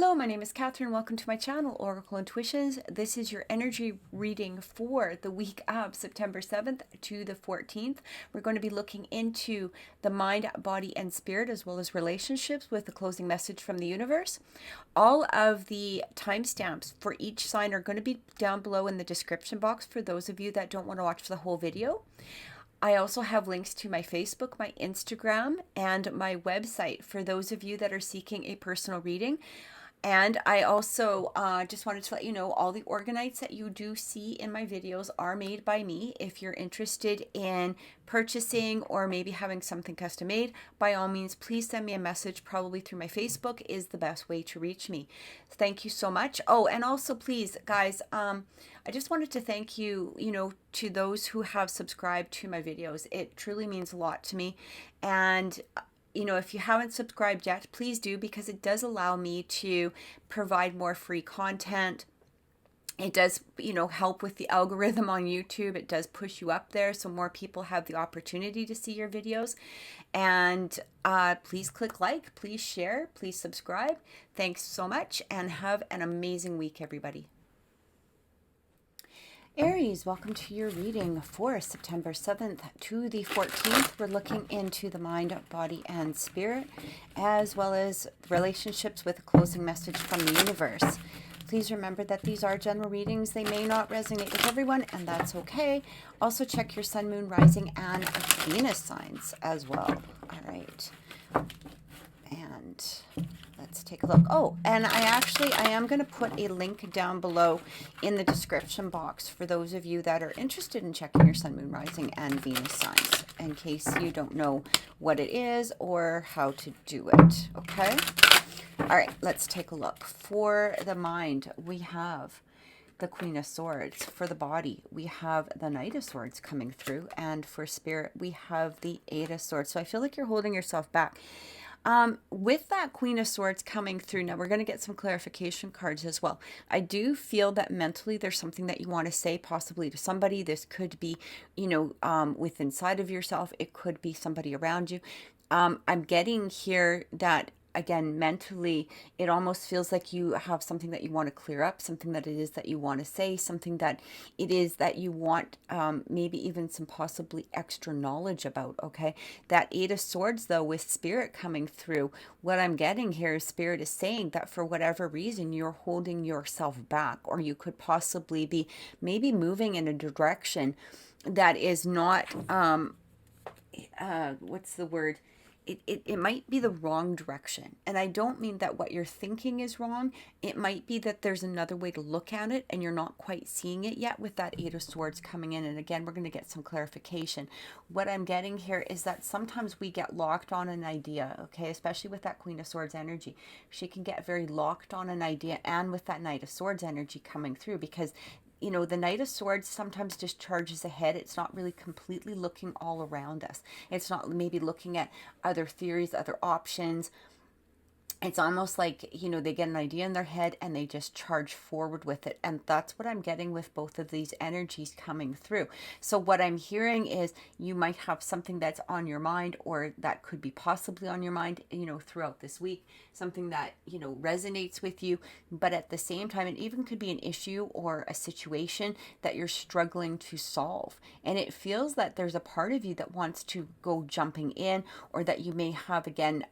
Hello, my name is Catherine. Welcome to my channel, Oracle Intuitions. This is your energy reading for the week of September 7th to the 14th. We're going to be looking into the mind, body, and spirit, as well as relationships with the closing message from the universe. All of the timestamps for each sign are going to be down below in the description box for those of you that don't want to watch the whole video. I also have links to my Facebook, my Instagram, and my website for those of you that are seeking a personal reading. And I also just wanted to let you know all the orgonites that you do see in my videos are made by me. If you're interested in purchasing or maybe having something custom made, by all means, please send me a message. Probably through my Facebook is the best way to reach me. Thank you so much. Oh, and also please, guys, I just wanted to thank you, to those who have subscribed to my videos. It truly means a lot to me. And if you haven't subscribed yet, please do, because it does allow me to provide more free content. It does, help with the algorithm on YouTube. It does push you up there so more people have the opportunity to see your videos. And please click like, please share, please subscribe. Thanks so much and have an amazing week, everybody. Aries, welcome to your reading for September 7th to the 14th. We're looking into the mind, body, and spirit, as well as relationships with a closing message from the universe. Please remember that these are general readings. They may not resonate with everyone, and that's okay. Also check your sun, moon, rising, and Venus signs as well. All right. And let's take a look. Oh, and I am going to put a link down below in the description box for those of you that are interested in checking your sun, moon, rising, and Venus signs, in case you don't know what it is or how to do it. Okay. All right, let's take a look. For the mind, we have the Queen of Swords. For the body, we have the Knight of Swords coming through. And for spirit, we have the Eight of Swords. So I feel like you're holding yourself back. With that Queen of Swords coming through, now we're going to get some clarification cards as well. I do feel that mentally there's something that you want to say, possibly to somebody. This could be, with inside of yourself. It could be somebody around you. I'm getting here that, again, mentally, it almost feels like you have something that you want to clear up, something that it is that you want to say, something that it is that you want, maybe even some possibly extra knowledge about, okay? That Eight of Swords, though, with spirit coming through, what I'm getting here is spirit is saying that for whatever reason, you're holding yourself back, or you could possibly be maybe moving in a direction that is not, what's the word? It might be the wrong direction. And I don't mean that what you're thinking is wrong. It might be that there's another way to look at it and you're not quite seeing it yet with that Eight of Swords coming in. And again, we're going to get some clarification. What I'm getting here is that sometimes we get locked on an idea, okay? Especially with that Queen of Swords energy. She can get very locked on an idea, and with that Knight of Swords energy coming through, because the Knight of Swords sometimes just charges ahead. It's not really completely looking all around us. It's not maybe looking at other theories, other options. It's almost like, they get an idea in their head and they just charge forward with it. And that's what I'm getting with both of these energies coming through. So what I'm hearing is you might have something that's on your mind, or that could be possibly on your mind, throughout this week, something that, resonates with you. But at the same time, it even could be an issue or a situation that you're struggling to solve. And it feels that there's a part of you that wants to go jumping in, or that you may have, again,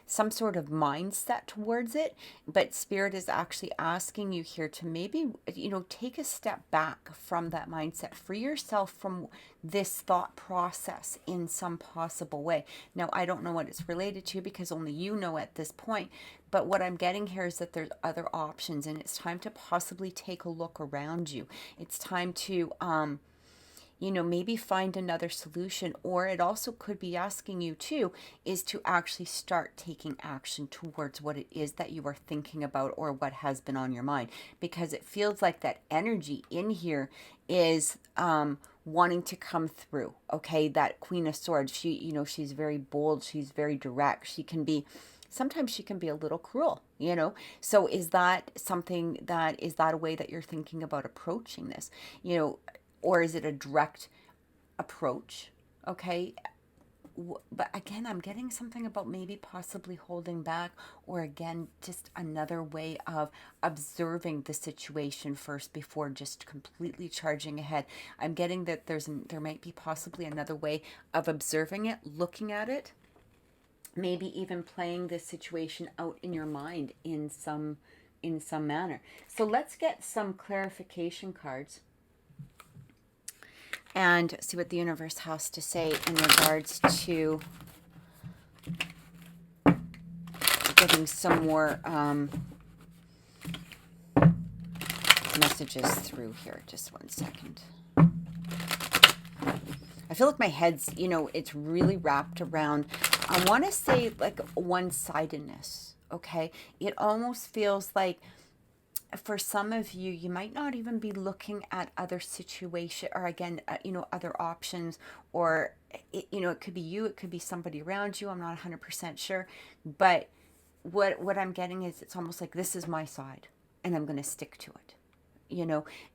some sort of mindset towards it, but spirit is actually asking you here to maybe, take a step back from that mindset, free yourself from this thought process in some possible way. Now, I don't know what it's related to, because only you know at this point, but what I'm getting here is that there's other options, and it's time to possibly take a look around you. It's time to, maybe find another solution. Or it also could be asking you too, is to actually start taking action towards what it is that you are thinking about, or what has been on your mind, because it feels like that energy in here is wanting to come through. Okay, that Queen of Swords, she's very bold, she's very direct, sometimes she can be a little cruel, so is that something is that a way that you're thinking about approaching this, or is it a direct approach? Okay. But again, I'm getting something about maybe possibly holding back, or again, just another way of observing the situation first before just completely charging ahead. I'm getting that there might be possibly another way of observing it, looking at it, maybe even playing this situation out in your mind in some manner. So let's get some clarification cards and see what the universe has to say in regards to getting some more messages through here. Just one second. I feel like my head's, it's really wrapped around, I want to say like one-sidedness, okay? It almost feels like for some of you, you might not even be looking at other situation, or again, other options, or, it could be you, it could be somebody around you. I'm not 100% sure, but what I'm getting is it's almost like this is my side and I'm going to stick to it.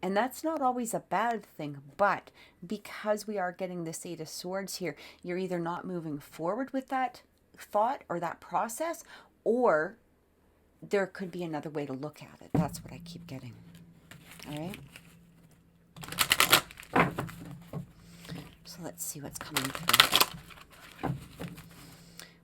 And that's not always a bad thing, but because we are getting this Eight of Swords here, you're either not moving forward with that thought or that process, or there could be another way to look at it. That's what I keep getting. All right. So let's see what's coming through.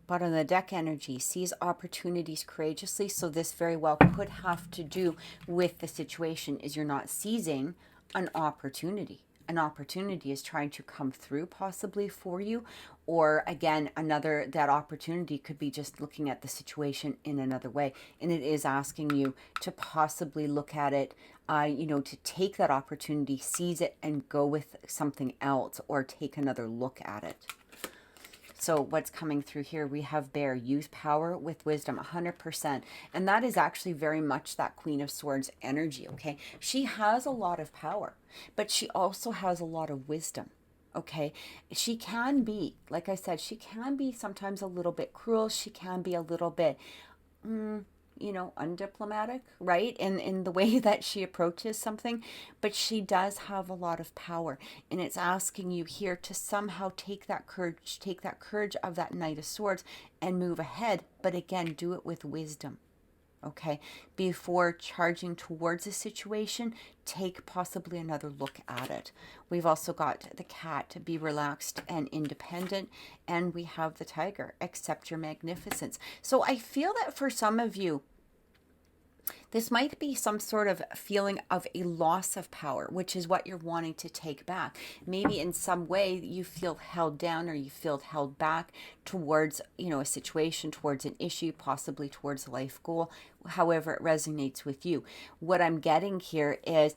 Bottom of the deck energy, sees opportunities courageously. So this very well could have to do with the situation is you're not seizing an opportunity. An opportunity is trying to come through possibly for you. Or again, that opportunity could be just looking at the situation in another way. And it is asking you to possibly look at it, to take that opportunity, seize it, and go with something else, or take another look at it. So what's coming through here, we have Bear, use power with wisdom, 100%. And that is actually very much that Queen of Swords energy, okay? She has a lot of power, but she also has a lot of wisdom, okay? She can be, like I said, she can be sometimes a little bit cruel. She can be a little bit, undiplomatic, right? In the way that she approaches something, but she does have a lot of power, and it's asking you here to somehow take that courage of that Knight of Swords and move ahead, but again, do it with wisdom. Okay, before charging towards a situation, take possibly another look at it. We've also got the Cat, be relaxed and independent, and we have the Tiger, accept your magnificence. So I feel that for some of you, this might be some sort of feeling of a loss of power, which is what you're wanting to take back. Maybe in some way you feel held down, or you feel held back towards, a situation, towards an issue, possibly towards a life goal, however it resonates with you. What I'm getting here is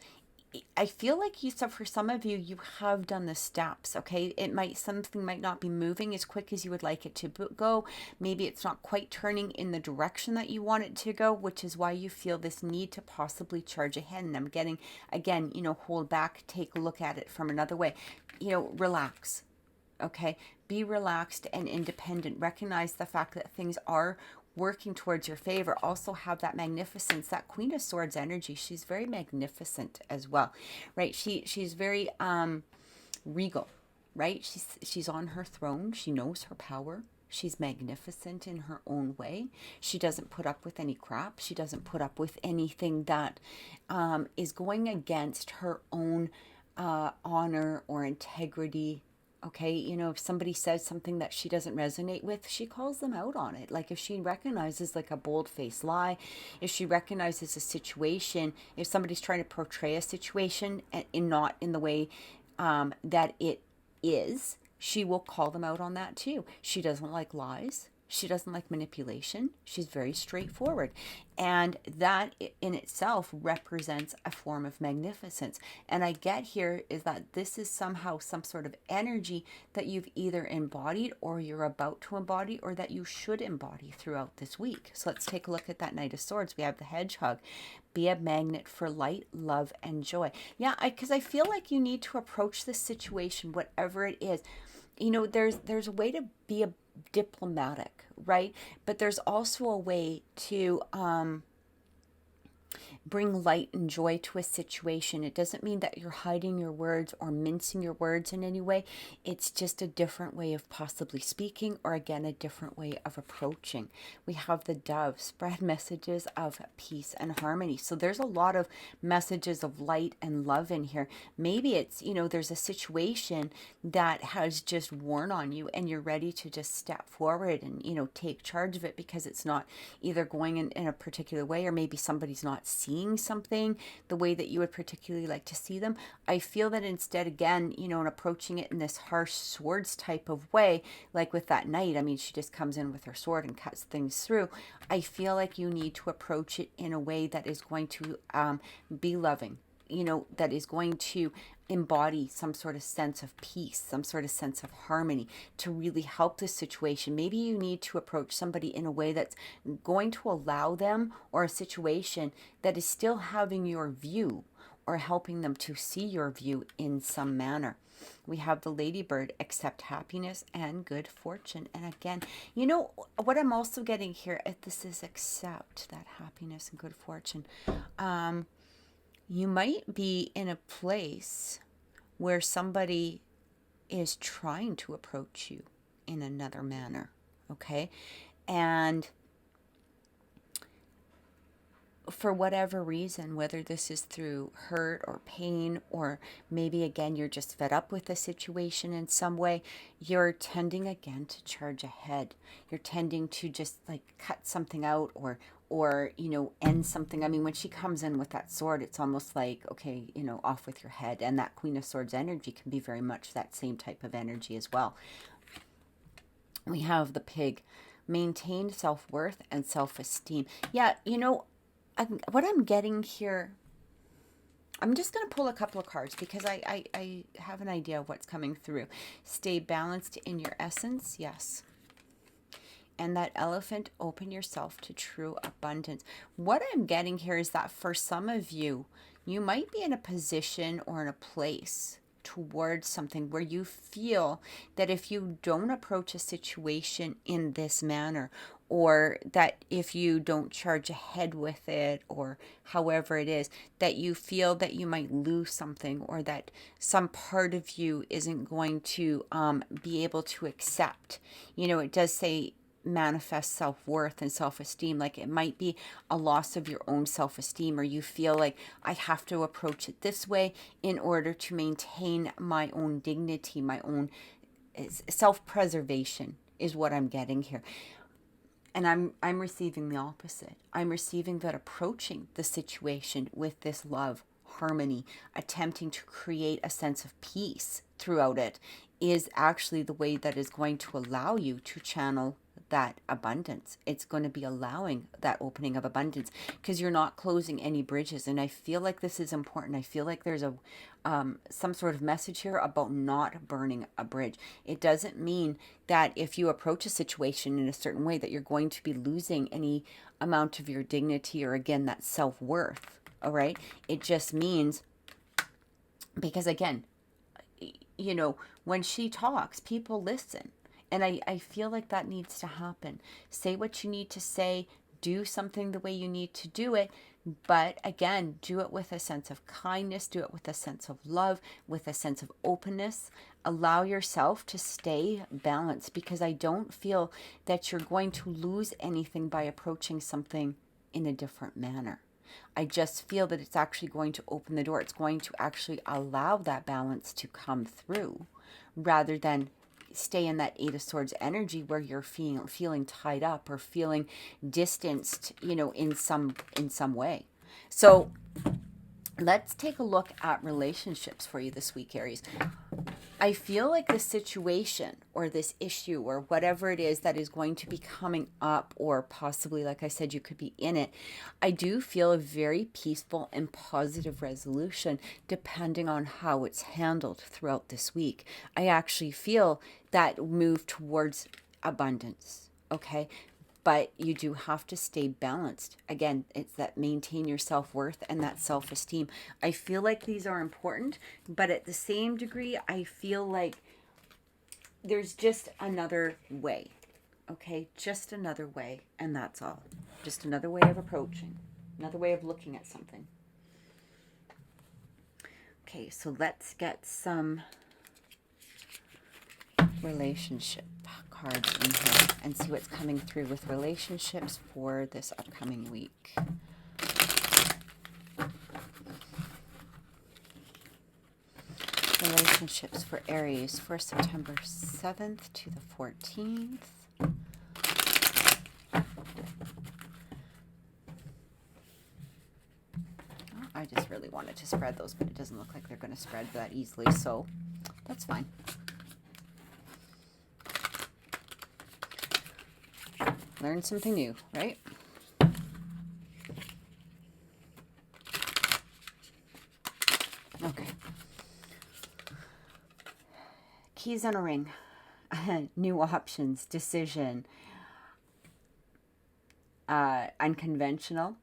I feel like for some of you, you have done the steps, okay? Something might not be moving as quick as you would like it to go. Maybe it's not quite turning in the direction that you want it to go, which is why you feel this need to possibly charge ahead. And I'm getting, again, hold back, take a look at it from another way. Relax, okay? Be relaxed and independent. Recognize the fact that things are working towards your favor. Also have that magnificence, that Queen of Swords energy. She's very magnificent as well, right? She's very regal, right? She's on her throne. She knows her power. She's magnificent in her own way. She doesn't put up with any crap. She doesn't put up with anything that is going against her own honor or integrity. Okay, if somebody says something that she doesn't resonate with, she calls them out on it. Like if she recognizes like a bold-faced lie, if she recognizes a situation, if somebody's trying to portray a situation and not in the way that it is, she will call them out on that too. She doesn't like lies. She doesn't like manipulation. She's very straightforward. And that in itself represents a form of magnificence. And I get here is that this is somehow some sort of energy that you've either embodied, or you're about to embody, or that you should embody throughout this week. So let's take a look at that Knight of Swords. We have the Hedgehog. Be a magnet for light, love, and joy. Yeah, because I feel like you need to approach this situation, whatever it is. There's a way to be a diplomatic, right? But there's also a way to bring light and joy to a situation. It doesn't mean that you're hiding your words or mincing your words in any way. It's just a different way of possibly speaking, or again, a different way of approaching. We have the dove, spread messages of peace and harmony. So there's a lot of messages of light and love in here. Maybe it's, there's a situation that has just worn on you and you're ready to just step forward and, take charge of it, because it's not either going in a particular way, or maybe somebody's not seeing something the way that you would particularly like to see them. I feel that instead, again, and approaching it in this harsh swords type of way, like with that knight, I mean, she just comes in with her sword and cuts things through. I feel like you need to approach it in a way that is going to be loving, that is going to embody some sort of sense of peace, some sort of sense of harmony to really help this situation. Maybe you need to approach somebody in a way that's going to allow them, or a situation that is still having your view, or helping them to see your view in some manner. We have the ladybird, accept happiness and good fortune. And again, what I'm also getting here, if this is accept that happiness and good fortune. You might be in a place where somebody is trying to approach you in another manner, okay? And for whatever reason, whether this is through hurt or pain, or maybe again you're just fed up with the situation in some way, you're tending again to charge ahead. You're tending to just like cut something out, or end something. I mean, when she comes in with that sword, it's almost like, okay, off with your head. And that Queen of Swords energy can be very much that same type of energy as well. We have the pig, maintained self-worth and self-esteem. Yeah, what I'm getting here, I'm just going to pull a couple of cards because I have an idea of what's coming through. Stay balanced in your essence, yes. And that elephant, open yourself to true abundance. What I'm getting here is that for some of you, you might be in a position or in a place towards something where you feel that if you don't approach a situation in this manner, or that if you don't charge ahead with it, or however it is, that you feel that you might lose something, or that some part of you isn't going to be able to accept. It does say manifest self-worth and self-esteem. Like it might be a loss of your own self-esteem, or you feel like I have to approach it this way in order to maintain my own dignity, my own self-preservation is what I'm getting here. And I'm receiving the opposite. I'm receiving that approaching the situation with this love, harmony, attempting to create a sense of peace throughout it is actually the way that is going to allow you to channel that abundance. It's going to be allowing that opening of abundance, because you're not closing any bridges. And I feel like this is important. I feel like there's a some sort of message here about not burning a bridge. It doesn't mean that if you approach a situation in a certain way that you're going to be losing any amount of your dignity, or again that self-worth. All right, it just means, because again, when she talks, people listen. And I feel like that needs to happen. Say what you need to say, do something the way you need to do it. But again, do it with a sense of kindness, do it with a sense of love, with a sense of openness. Allow yourself to stay balanced, because I don't feel that you're going to lose anything by approaching something in a different manner. I just feel that it's actually going to open the door. It's going to actually allow that balance to come through, rather than stay in that Eight of Swords energy where you're feeling tied up or feeling distanced, in some way. So let's take a look at relationships for you this week, Aries. I feel like the situation or this issue or whatever it is that is going to be coming up, or possibly, like I said, you could be in it. I do feel a very peaceful and positive resolution depending on how it's handled throughout this week. I actually feel that move towards abundance, okay? But you do have to stay balanced. Again, it's that maintain your self-worth and that self-esteem. I feel like these are important, but at the same degree, I feel like there's just another way, okay? Just another way, and that's all. Just another way of approaching. Another way of looking at something. Okay, so let's get some relationship cards in here and see what's coming through with relationships for this upcoming week. Relationships for Aries for September 7th to the 14th. I just really wanted to spread those, but it doesn't look like they're going to spread that easily, so that's fine. Learn something new, right? Okay. Keys on a ring. New options, decision, unconventional.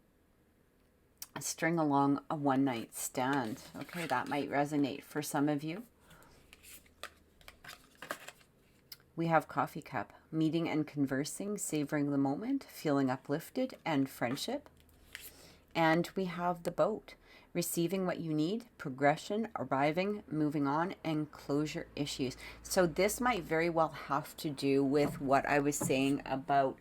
String along a one-night stand. Okay, that might resonate for some of you. We have coffee cup, meeting and conversing, savoring the moment, feeling uplifted, and friendship. And we have the boat, receiving what you need, progression, arriving, moving on, and closure issues. So this might very well have to do with what I was saying about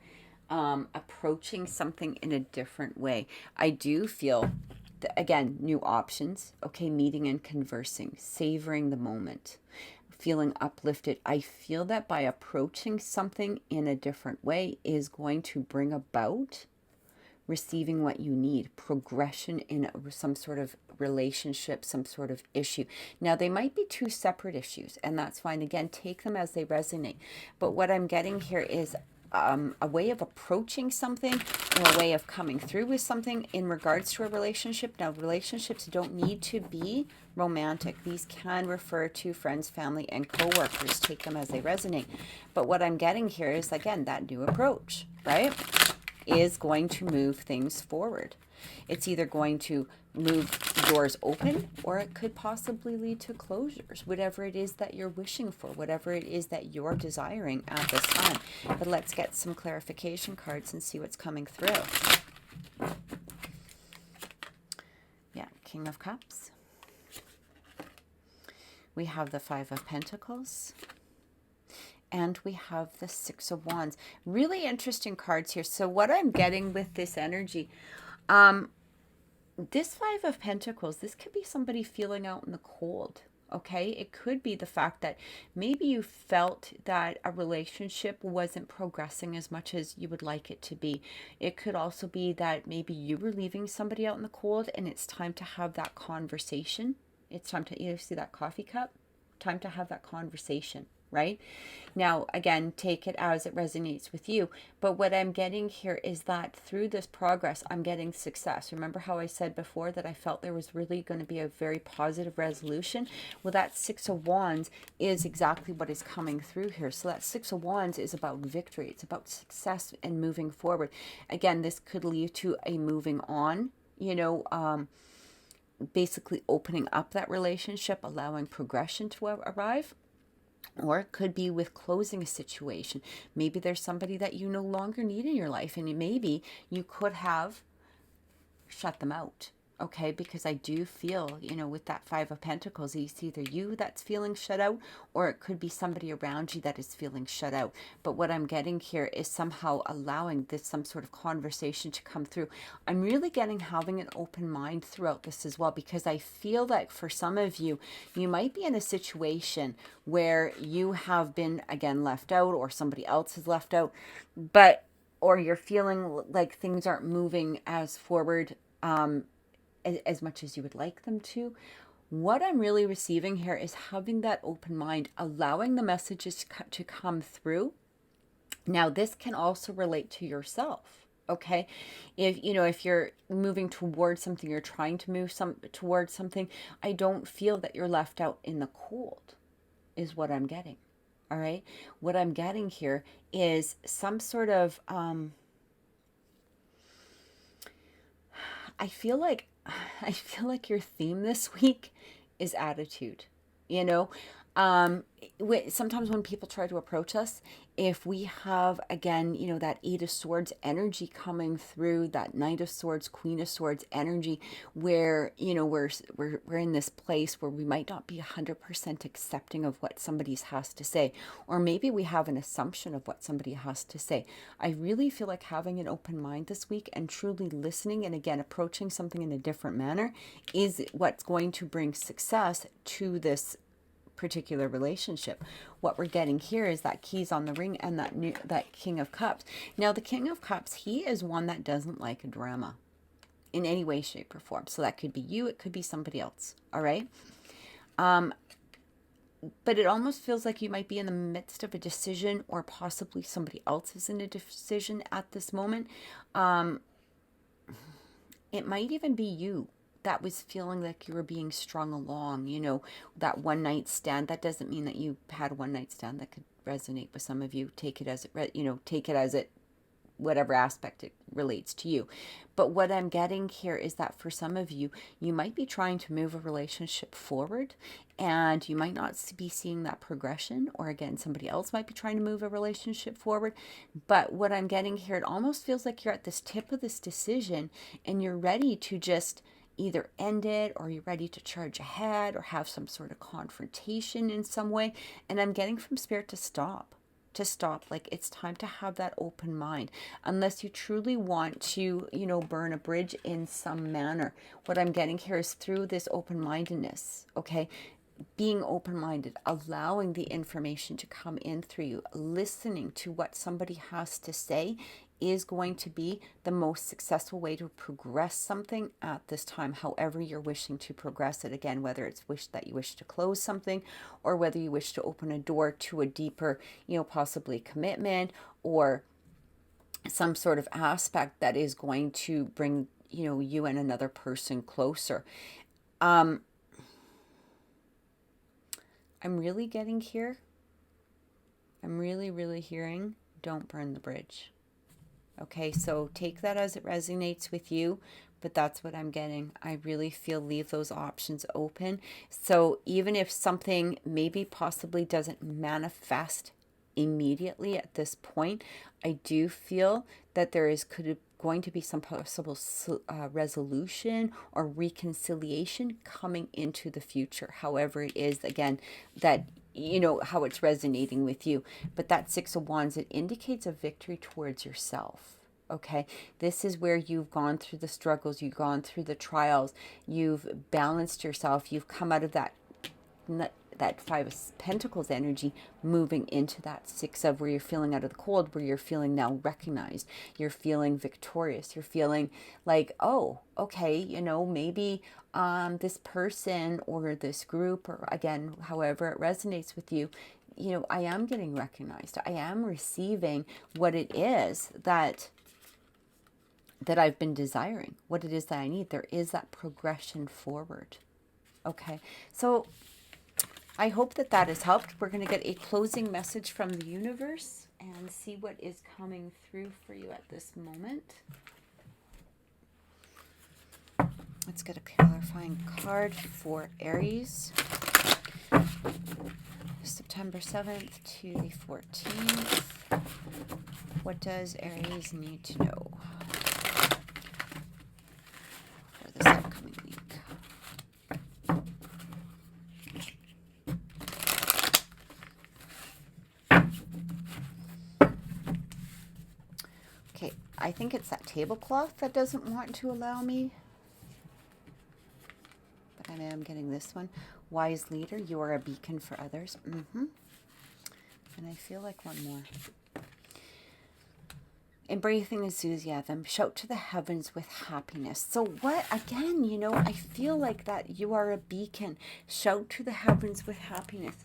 approaching something in a different way. I do feel, again, new options. Okay, meeting and conversing, savoring the moment, feeling uplifted. I feel that by approaching something in a different way is going to bring about receiving what you need, progression in some sort of relationship, some sort of issue. Now, they might be two separate issues, and that's fine. Again, take them as they resonate. But what I'm getting here is a way of approaching something, or a way of coming through with something in regards to a relationship. Now, relationships don't need to be romantic. These can refer to friends, family, and co-workers. Take them as they resonate. But what I'm getting here is, again, that new approach, right, is going to move things forward. It's either going to move doors open, or it could possibly lead to closures, whatever it is that you're wishing for, whatever it is that you're desiring at this time. But let's get some clarification cards and see what's coming through. Yeah, King of Cups. We have the Five of Pentacles. And we have the Six of Wands. Really interesting cards here. So what I'm getting with this energy, this Five of Pentacles, this could be somebody feeling out in the cold, okay? It could be the fact that maybe you felt that a relationship wasn't progressing as much as you would like it to be. It could also be that maybe you were leaving somebody out in the cold and it's time to have that conversation. It's time to, you see that coffee cup? Time to have that conversation. Right? Now, again, take it as it resonates with you. But what I'm getting here is that through this progress, I'm getting success. Remember how I said before that I felt there was really going to be a very positive resolution? Well, that Six of Wands is exactly what is coming through here. So that Six of Wands is about victory. It's about success and moving forward. Again, this could lead to a moving on, basically opening up that relationship, allowing progression to arrive. Or it could be with closing a situation. Maybe there's somebody that you no longer need in your life, and maybe you could have shut them out. Okay, because I do feel, with that Five of Pentacles, it's either you that's feeling shut out, or it could be somebody around you that is feeling shut out. But what I'm getting here is somehow allowing some sort of conversation to come through. I'm really getting having an open mind throughout this as well, because I feel that for some of you, you might be in a situation where you have been, again, left out, or somebody else is left out, or you're feeling like things aren't moving as forward, as much as you would like them to. What I'm really receiving here is having that open mind, allowing the messages to come through. Now, this can also relate to yourself. Okay, if you're moving towards something, you're trying to move towards something, I don't feel that you're left out in the cold, is what I'm getting. All right, what I'm getting here is some sort of I feel like your theme this week is attitude. Sometimes when people try to approach us, if we have, again, that Eight of Swords energy coming through, that Knight of Swords, Queen of Swords energy, where, we're in this place where we might not be 100% accepting of what somebody has to say, or maybe we have an assumption of what somebody has to say. I really feel like having an open mind this week and truly listening, and again, approaching something in a different manner is what's going to bring success to this particular relationship. What we're getting here is that keys on the ring and that King of Cups. Now, the King of Cups, he is one that doesn't like a drama in any way, shape, or form. So that could be you, it could be somebody else. All right. But it almost feels like you might be in the midst of a decision, or possibly somebody else is in a decision at this moment. It might even be you that was feeling like you were being strung along, that one night stand. That doesn't mean that you had a one night stand. That could resonate with some of you. Take it as it, whatever aspect it relates to you. But what I'm getting here is that for some of you, you might be trying to move a relationship forward, and you might not be seeing that progression, or again, somebody else might be trying to move a relationship forward. But what I'm getting here, it almost feels like you're at this tip of this decision, and you're ready to just either end it, or you're ready to charge ahead, or have some sort of confrontation in some way. And I'm getting from Spirit to stop. Like, it's time to have that open mind, unless you truly want to, burn a bridge in some manner. What I'm getting here is through this open-mindedness, okay? Being open-minded, allowing the information to come in through you, listening to what somebody has to say is going to be the most successful way to progress something at this time, however you're wishing to progress it. Again, whether it's you wish to close something, or whether you wish to open a door to a deeper, possibly commitment, or some sort of aspect that is going to bring, you and another person closer. I'm really getting here. I'm really, really hearing, don't burn the bridge. Okay, so take that as it resonates with you, but that's what I'm getting. I really feel leave those options open. So even if something maybe possibly doesn't manifest immediately at this point, I do feel that there is going to be some possible resolution or reconciliation coming into the future. However it is, again, that how it's resonating with you. But that Six of Wands, it indicates a victory towards yourself. Okay, this is where you've gone through the struggles, you've gone through the trials, you've balanced yourself, you've come out of that Five of Pentacles energy, moving into that Six of, where you're feeling out of the cold, where you're feeling now recognized, you're feeling victorious, you're feeling like, oh, okay, maybe this person or this group, or again, however it resonates with you, I am getting recognized. I am receiving what it is that I've been desiring, what it is that I need. There is that progression forward. Okay, so I hope that has helped. We're going to get a closing message from the universe and see what is coming through for you at this moment. Let's get a clarifying card for Aries. September 7th to the 14th. What does Aries need to know for this upcoming week? Okay, I think it's that tablecloth that doesn't want to allow me. But I am getting this one. Wise leader, you are a beacon for others. And I feel like one more. Embracing enthusiasm, shout to the heavens with happiness. So what, again, I feel like that you are a beacon. Shout to the heavens with happiness.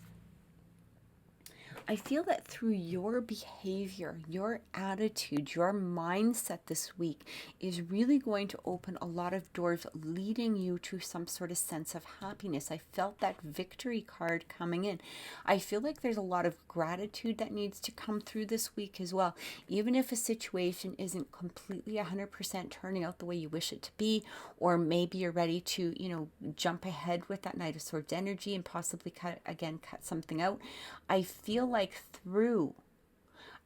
I feel that through your behavior, your attitude, your mindset this week is really going to open a lot of doors leading you to some sort of sense of happiness. I felt that victory card coming in. I feel like there's a lot of gratitude that needs to come through this week as well. Even if a situation isn't completely 100% turning out the way you wish it to be, or maybe you're ready to, jump ahead with that Knight of Swords energy and possibly cut something out. I feel like through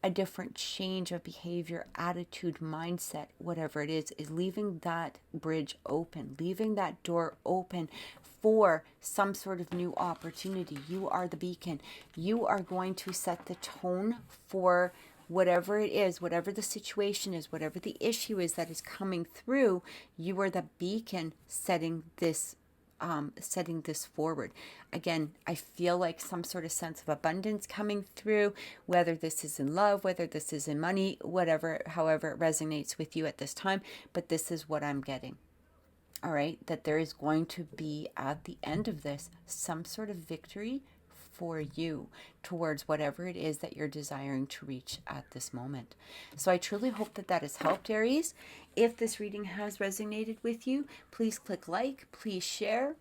a different change of behavior, attitude, mindset, whatever it is leaving that bridge open, leaving that door open for some sort of new opportunity. You are the beacon. You are going to set the tone for whatever it is, whatever the situation is, whatever the issue is that is coming through. You are the beacon setting this forward. Again, I feel like some sort of sense of abundance coming through, whether this is in love, whether this is in money, whatever, however it resonates with you at this time. But this is what I'm getting. All right, that there is going to be at the end of this some sort of victory for you towards whatever it is that you're desiring to reach at this moment. So I truly hope that that has helped, Aries. If this reading has resonated with you, please click like, please share,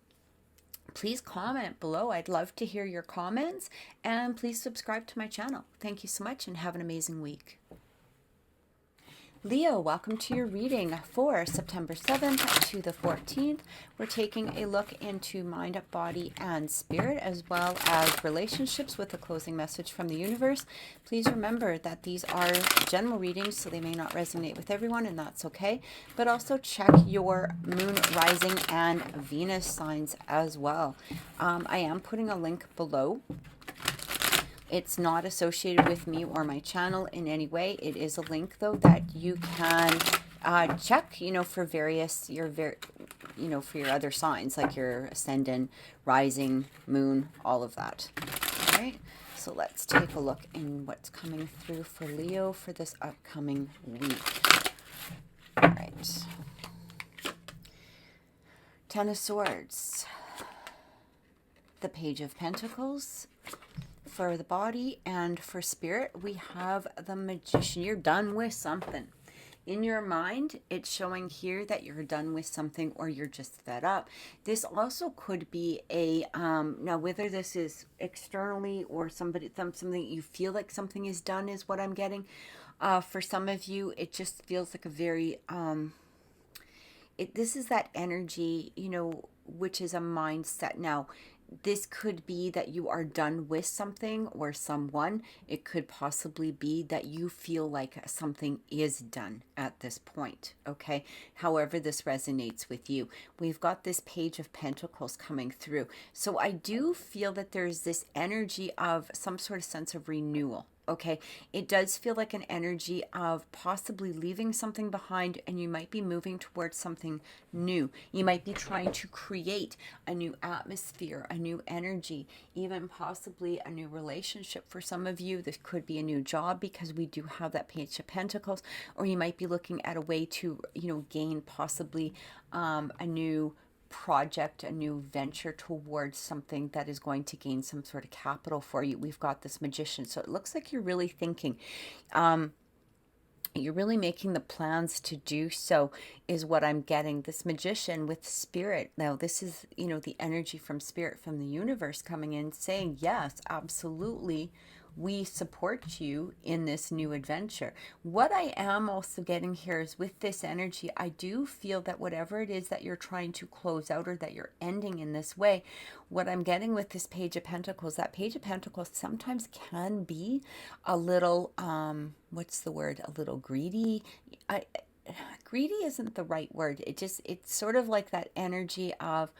please comment below. I'd love to hear your comments, and please subscribe to my channel. Thank you so much and have an amazing week. Leo, welcome to your reading for September 7th to the 14th. We're taking a look into mind, body, and spirit, as well as relationships with a closing message from the universe. Please remember that these are general readings, so they may not resonate with everyone, and that's okay. But also check your moon, rising, and Venus signs as well. I am putting a link below. It's not associated with me or my channel in any way. It is a link, though, that you can check, for various, for your other signs, like your ascendant, rising, moon, all of that. All right. So let's take a look in what's coming through for Leo for this upcoming week. All right. Ten of Swords. The Page of Pentacles. For the body and for spirit, we have the Magician. You're done with something. In your mind, it's showing here that you're done with something or you're just fed up. This also could be a, now whether this is externally or something you feel like something is done is what I'm getting. For some of you, it just feels like a very, this is that energy, which is a mindset. Now, this could be that you are done with something or someone. It could possibly be that you feel like something is done at this point, okay? However this resonates with you. We've got this Page of Pentacles coming through. So I do feel that there's this energy of some sort of sense of renewal. Okay, it does feel like an energy of possibly leaving something behind, and you might be moving towards something new. You might be trying to create a new atmosphere, a new energy, even possibly a new relationship. For some of you, this could be a new job because we do have that Page of Pentacles, or you might be looking at a way to, gain possibly a new project, a new venture towards something that is going to gain some sort of capital for you. We've got this Magician. So it looks like you're really thinking, you're really making the plans to do so is what I'm getting. This Magician with spirit. Now this is, the energy from spirit, from the universe coming in saying, yes, absolutely. We support you in this new adventure. What I am also getting here is with this energy, I do feel that whatever it is that you're trying to close out or that you're ending in this way, what I'm getting with this Page of Pentacles, that Page of Pentacles sometimes can be a little, what's the word? A little greedy. Greedy isn't the right word. It's sort of like that energy of,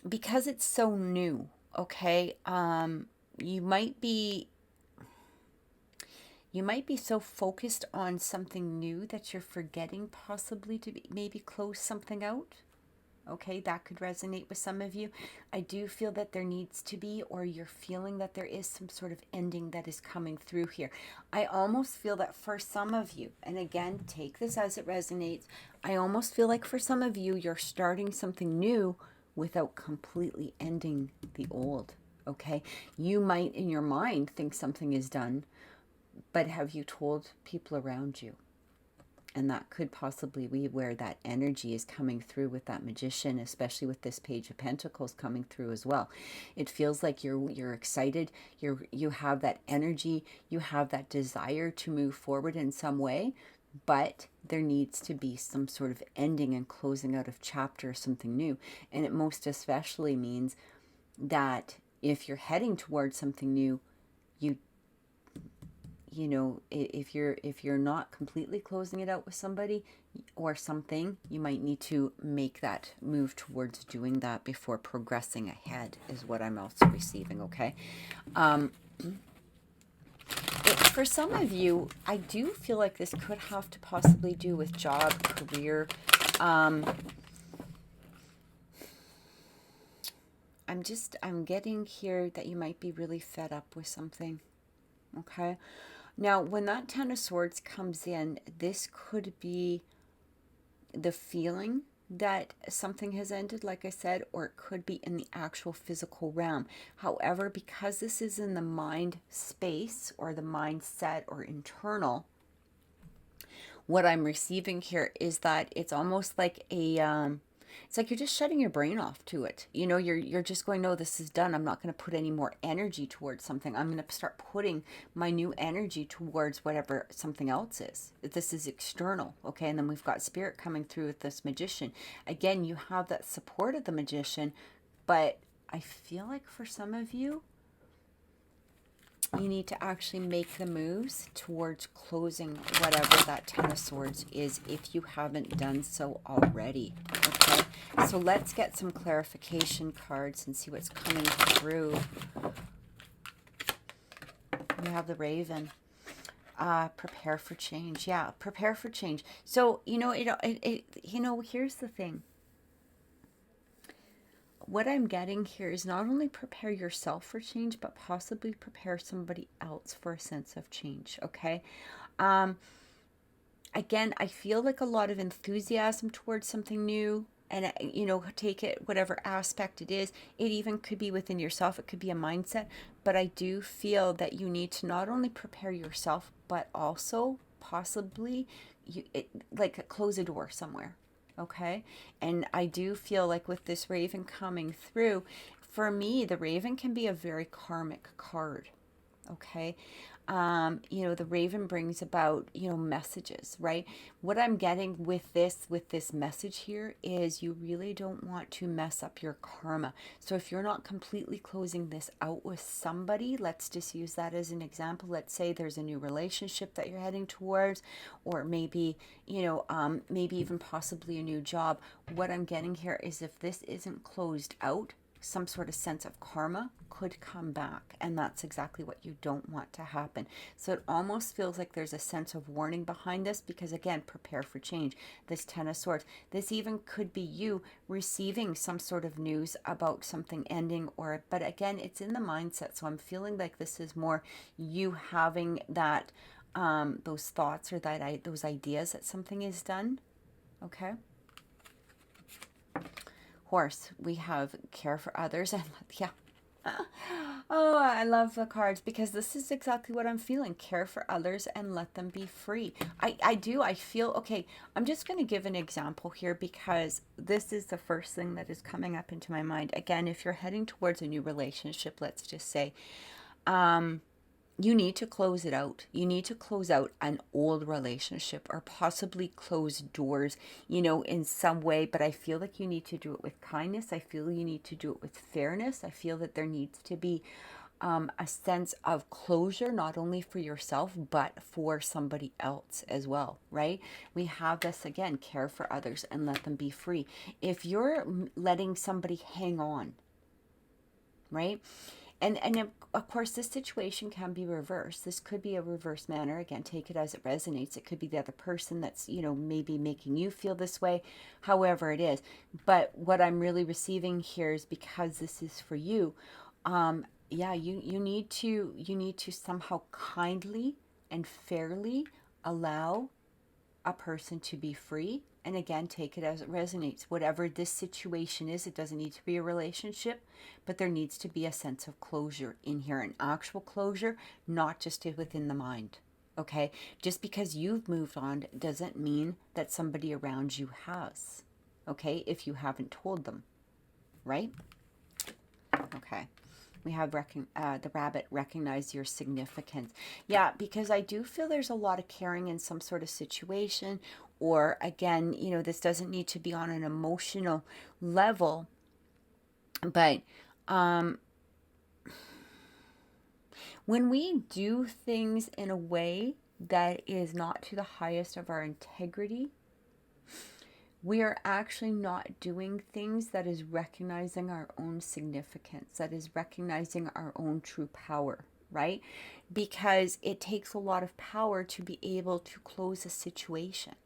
because it's so new, okay? You might be so focused on something new that you're forgetting possibly to maybe close something out. Okay, that could resonate with some of you. I do feel that there needs to be, or you're feeling that there is some sort of ending that is coming through here. I almost feel that for some of you, and again, take this as it resonates, I almost feel like for some of you, you're starting something new without completely ending the old. Okay. You might in your mind think something is done, but have you told people around you? And that could possibly be where that energy is coming through with that Magician, especially with this Page of Pentacles coming through as well. It feels like you're excited, you have that energy, you have that desire to move forward in some way, but there needs to be some sort of ending and closing out of chapter or something new. And it most especially means that if you're heading towards something new, you if you're not completely closing it out with somebody or something, you might need to make that move towards doing that before progressing ahead, is what I'm also receiving. Okay. For some of you, I do feel like this could have to possibly do with job, career. I'm getting here that you might be really fed up with something. Okay. Now, when that Ten of Swords comes in, this could be the feeling that something has ended, like I said, or it could be in the actual physical realm. However, because this is in the mind space or the mindset or internal, what I'm receiving here is that it's almost like it's like you're just shutting your brain off to it. You're just going, no, this is done. I'm not going to put any more energy towards something. I'm going to start putting my new energy towards whatever something else is. This is external, okay? And then we've got Spirit coming through with this Magician. Again, you have that support of the Magician, but I feel like for some of you, you need to actually make the moves towards closing whatever that Ten of Swords is if you haven't done so already. Okay, so let's get some clarification cards and see what's coming through. We have the Raven. Prepare for change. Yeah, prepare for change. So, here's the thing. What I'm getting here is not only prepare yourself for change, but possibly prepare somebody else for a sense of change. Okay. Again, I feel like a lot of enthusiasm towards something new, and take it whatever aspect it is. It even could be within yourself. It could be a mindset, but I do feel that you need to not only prepare yourself, but also possibly like close a door somewhere. Okay. And I do feel like with this Raven coming through, for me, the Raven can be a very karmic card. Okay. The Raven brings about, messages, right? What I'm getting with this message here is you really don't want to mess up your karma. So if you're not completely closing this out with somebody, let's just use that as an example. Let's say there's a new relationship that you're heading towards, or maybe, maybe even possibly a new job. What I'm getting here is if this isn't closed out, some sort of sense of karma could come back, and that's exactly what you don't want to happen. So it almost feels like there's a sense of warning behind this, because again, prepare for change. This Ten of Swords, this even could be you receiving some sort of news about something ending, but again, it's in the mindset. So I'm feeling like this is more you having that those thoughts or those ideas that something is done. Okay. Horse, we have care for others, and yeah. Oh, I love the cards, because this is exactly what I'm feeling. Care for others and let them be free. I feel, okay, I'm just going to give an example here, because this is the first thing that is coming up into my mind. Again, if you're heading towards a new relationship, let's just say, you need to close it out. You need to close out an old relationship, or possibly close doors, in some way. But I feel like you need to do it with kindness. I feel you need to do it with fairness. I feel that there needs to be a sense of closure, not only for yourself, but for somebody else as well, right? We have this again, care for others and let them be free. If you're letting somebody hang on, right? And of course, this situation can be reversed. This could be a reverse manner. Again, take it as it resonates. It could be the other person that's, maybe making you feel this way, however it is. But what I'm really receiving here is, because this is for you, you need to somehow kindly and fairly allow a person to be free, And again, take it as it resonates. Whatever this situation is, it doesn't need to be a relationship, but there needs to be a sense of closure in here, an actual closure, not just within the mind. Okay? Just because you've moved on doesn't mean that somebody around you has. Okay? If you haven't told them. Right? Okay. We have the rabbit, recognize your significance. Yeah, because I do feel there's a lot of caring in some sort of situation. Or again, you know, this doesn't need to be on an emotional level. But when we do things in a way that is not to the highest of our integrity, we are actually not doing things that is recognizing our own significance, that is recognizing our own true power, right? Because it takes a lot of power to be able to close a situation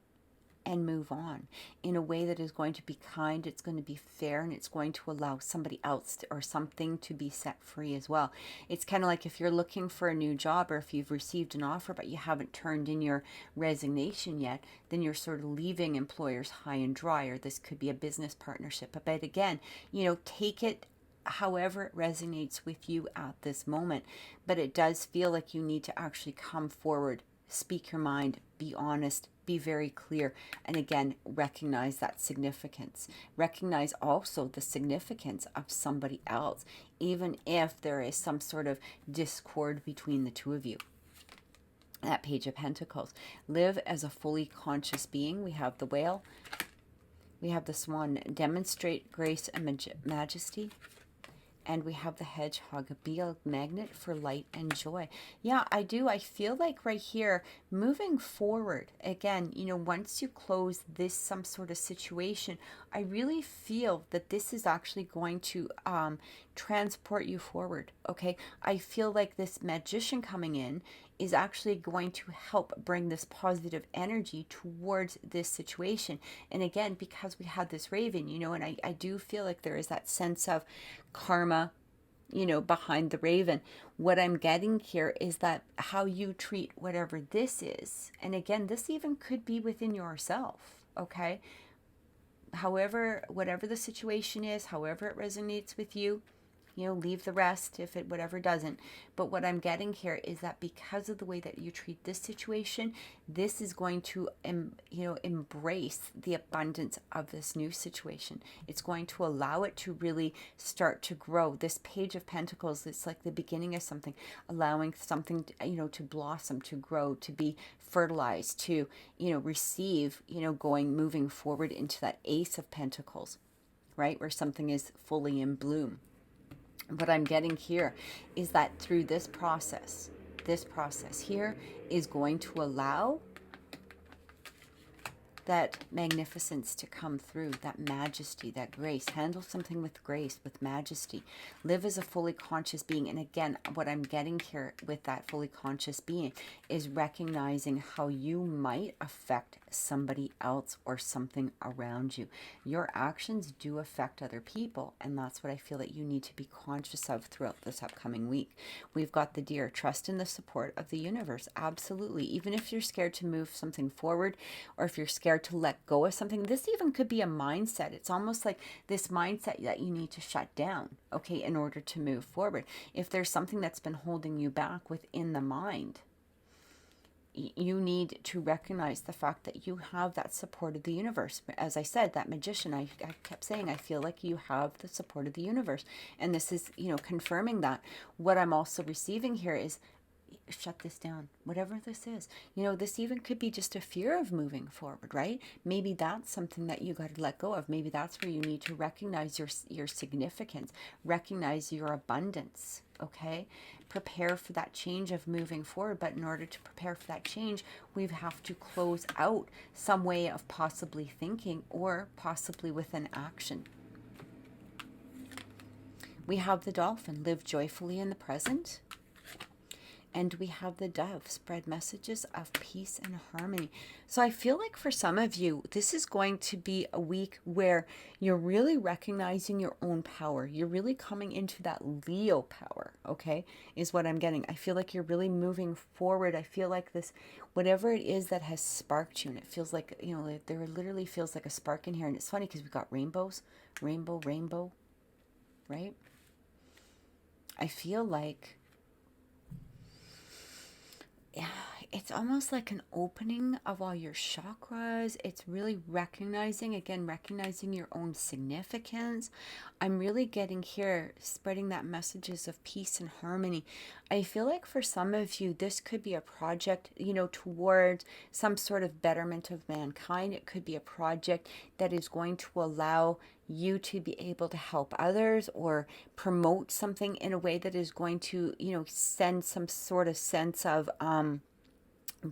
and move on in a way that is going to be kind, it's going to be fair, and it's going to allow somebody else or something to be set free as well. It's kind of like if you're looking for a new job, or if you've received an offer but you haven't turned in your resignation yet, then you're sort of leaving employers high and dry, or this could be a business partnership. But again, you know, take it however it resonates with you at this moment. But it does feel like you need to actually come forward, speak your mind, be honest, be very clear, and again, recognize that significance. Recognize also the significance of somebody else, even if there is some sort of discord between the two of you. That Page of Pentacles. Live as a fully conscious being. We have the Whale. We have the Swan. Demonstrate grace and majesty. And we have the Hedgehog, be a magnet for light and joy. Yeah, I do. I feel like right here, moving forward, again, you know, once you close this, some sort of situation, I really feel that this is actually going to transport you forward, okay? I feel like this Magician coming in is actually going to help bring this positive energy towards this situation. And again, because we had this Raven, you know, and I do feel like there is that sense of karma, you know, behind the Raven. What I'm getting here is that how you treat whatever this is, and again, this even could be within yourself, okay? However, whatever the situation is, however it resonates with you, you know, leave the rest if it whatever doesn't. But what I'm getting here is that because of the way that you treat this situation, this is going to, you know, embrace the abundance of this new situation. It's going to allow it to really start to grow. This Page of Pentacles, it's like the beginning of something, allowing something, you know, to blossom, to grow, to be fertilized, to, you know, receive, you know, moving forward into that Ace of Pentacles, right? Where something is fully in bloom. What I'm getting here is that through this process here is going to allow that magnificence to come through, that majesty, that grace. Handle something with grace, with majesty. Live as a fully conscious being. And again, what I'm getting here with that fully conscious being is recognizing how you might affect somebody else or something around you. Your actions do affect other people, and that's what I feel that you need to be conscious of throughout this upcoming week. We've got the Deer. Trust in the support of the universe. Absolutely. Even if you're scared to move something forward, or if you're scared to let go of something, this even could be a mindset. It's almost like this mindset that you need to shut down, okay, in order to move forward. If there's something that's been holding you back within the mind, you need to recognize the fact that you have that support of the universe. As I said, that Magician, I kept saying, I feel like you have the support of the universe. And this is, you know, confirming that. What I'm also receiving here is, shut this down, whatever this is. You know, this even could be just a fear of moving forward, right? Maybe that's something that you got to let go of. Maybe that's where you need to recognize your significance, recognize your abundance, okay? Prepare for that change of moving forward. But in order to prepare for that change, we have to close out some way of possibly thinking or possibly with an action. We have the Dolphin. Live joyfully in the present. And we have the dove, spread messages of peace and harmony. So I feel like for some of you, this is going to be a week where you're really recognizing your own power. You're really coming into that Leo power, okay, is what I'm getting. I feel like you're really moving forward. I feel like this, whatever it is that has sparked you, and it feels like, you know, there literally feels like a spark in here. And it's funny because we've got rainbows, rainbow, rainbow, right? I feel like, yeah, it's almost like an opening of all your chakras. It's really recognizing, again, recognizing your own significance. I'm really getting here, spreading that messages of peace and harmony. I feel like for some of you, this could be a project, you know, towards some sort of betterment of mankind. It could be a project that is going to allow you to be able to help others or promote something in a way that is going to, you know, send some sort of sense of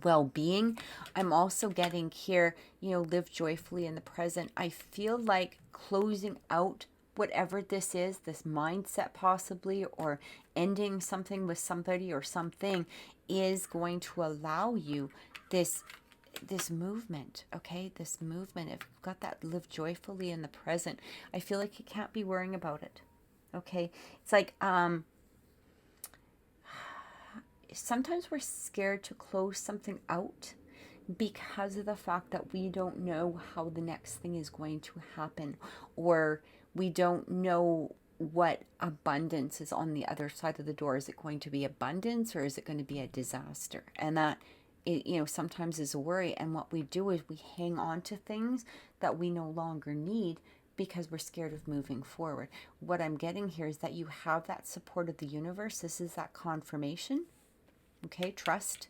well-being. I'm also getting here, you know, live joyfully in the present. I feel like closing out whatever this is, this mindset possibly, or ending something with somebody or something, is going to allow you this movement, okay? This movement. If you've got that live joyfully in the present, I feel like you can't be worrying about it, okay? It's like, sometimes we're scared to close something out because of the fact that we don't know how the next thing is going to happen, or we don't know what abundance is on the other side of the door. Is it going to be abundance, or is it going to be a disaster? And that, you know, sometimes is a worry. And what we do is we hang on to things that we no longer need because we're scared of moving forward. What I'm getting here is that you have that support of the universe. This is that confirmation. Okay, trust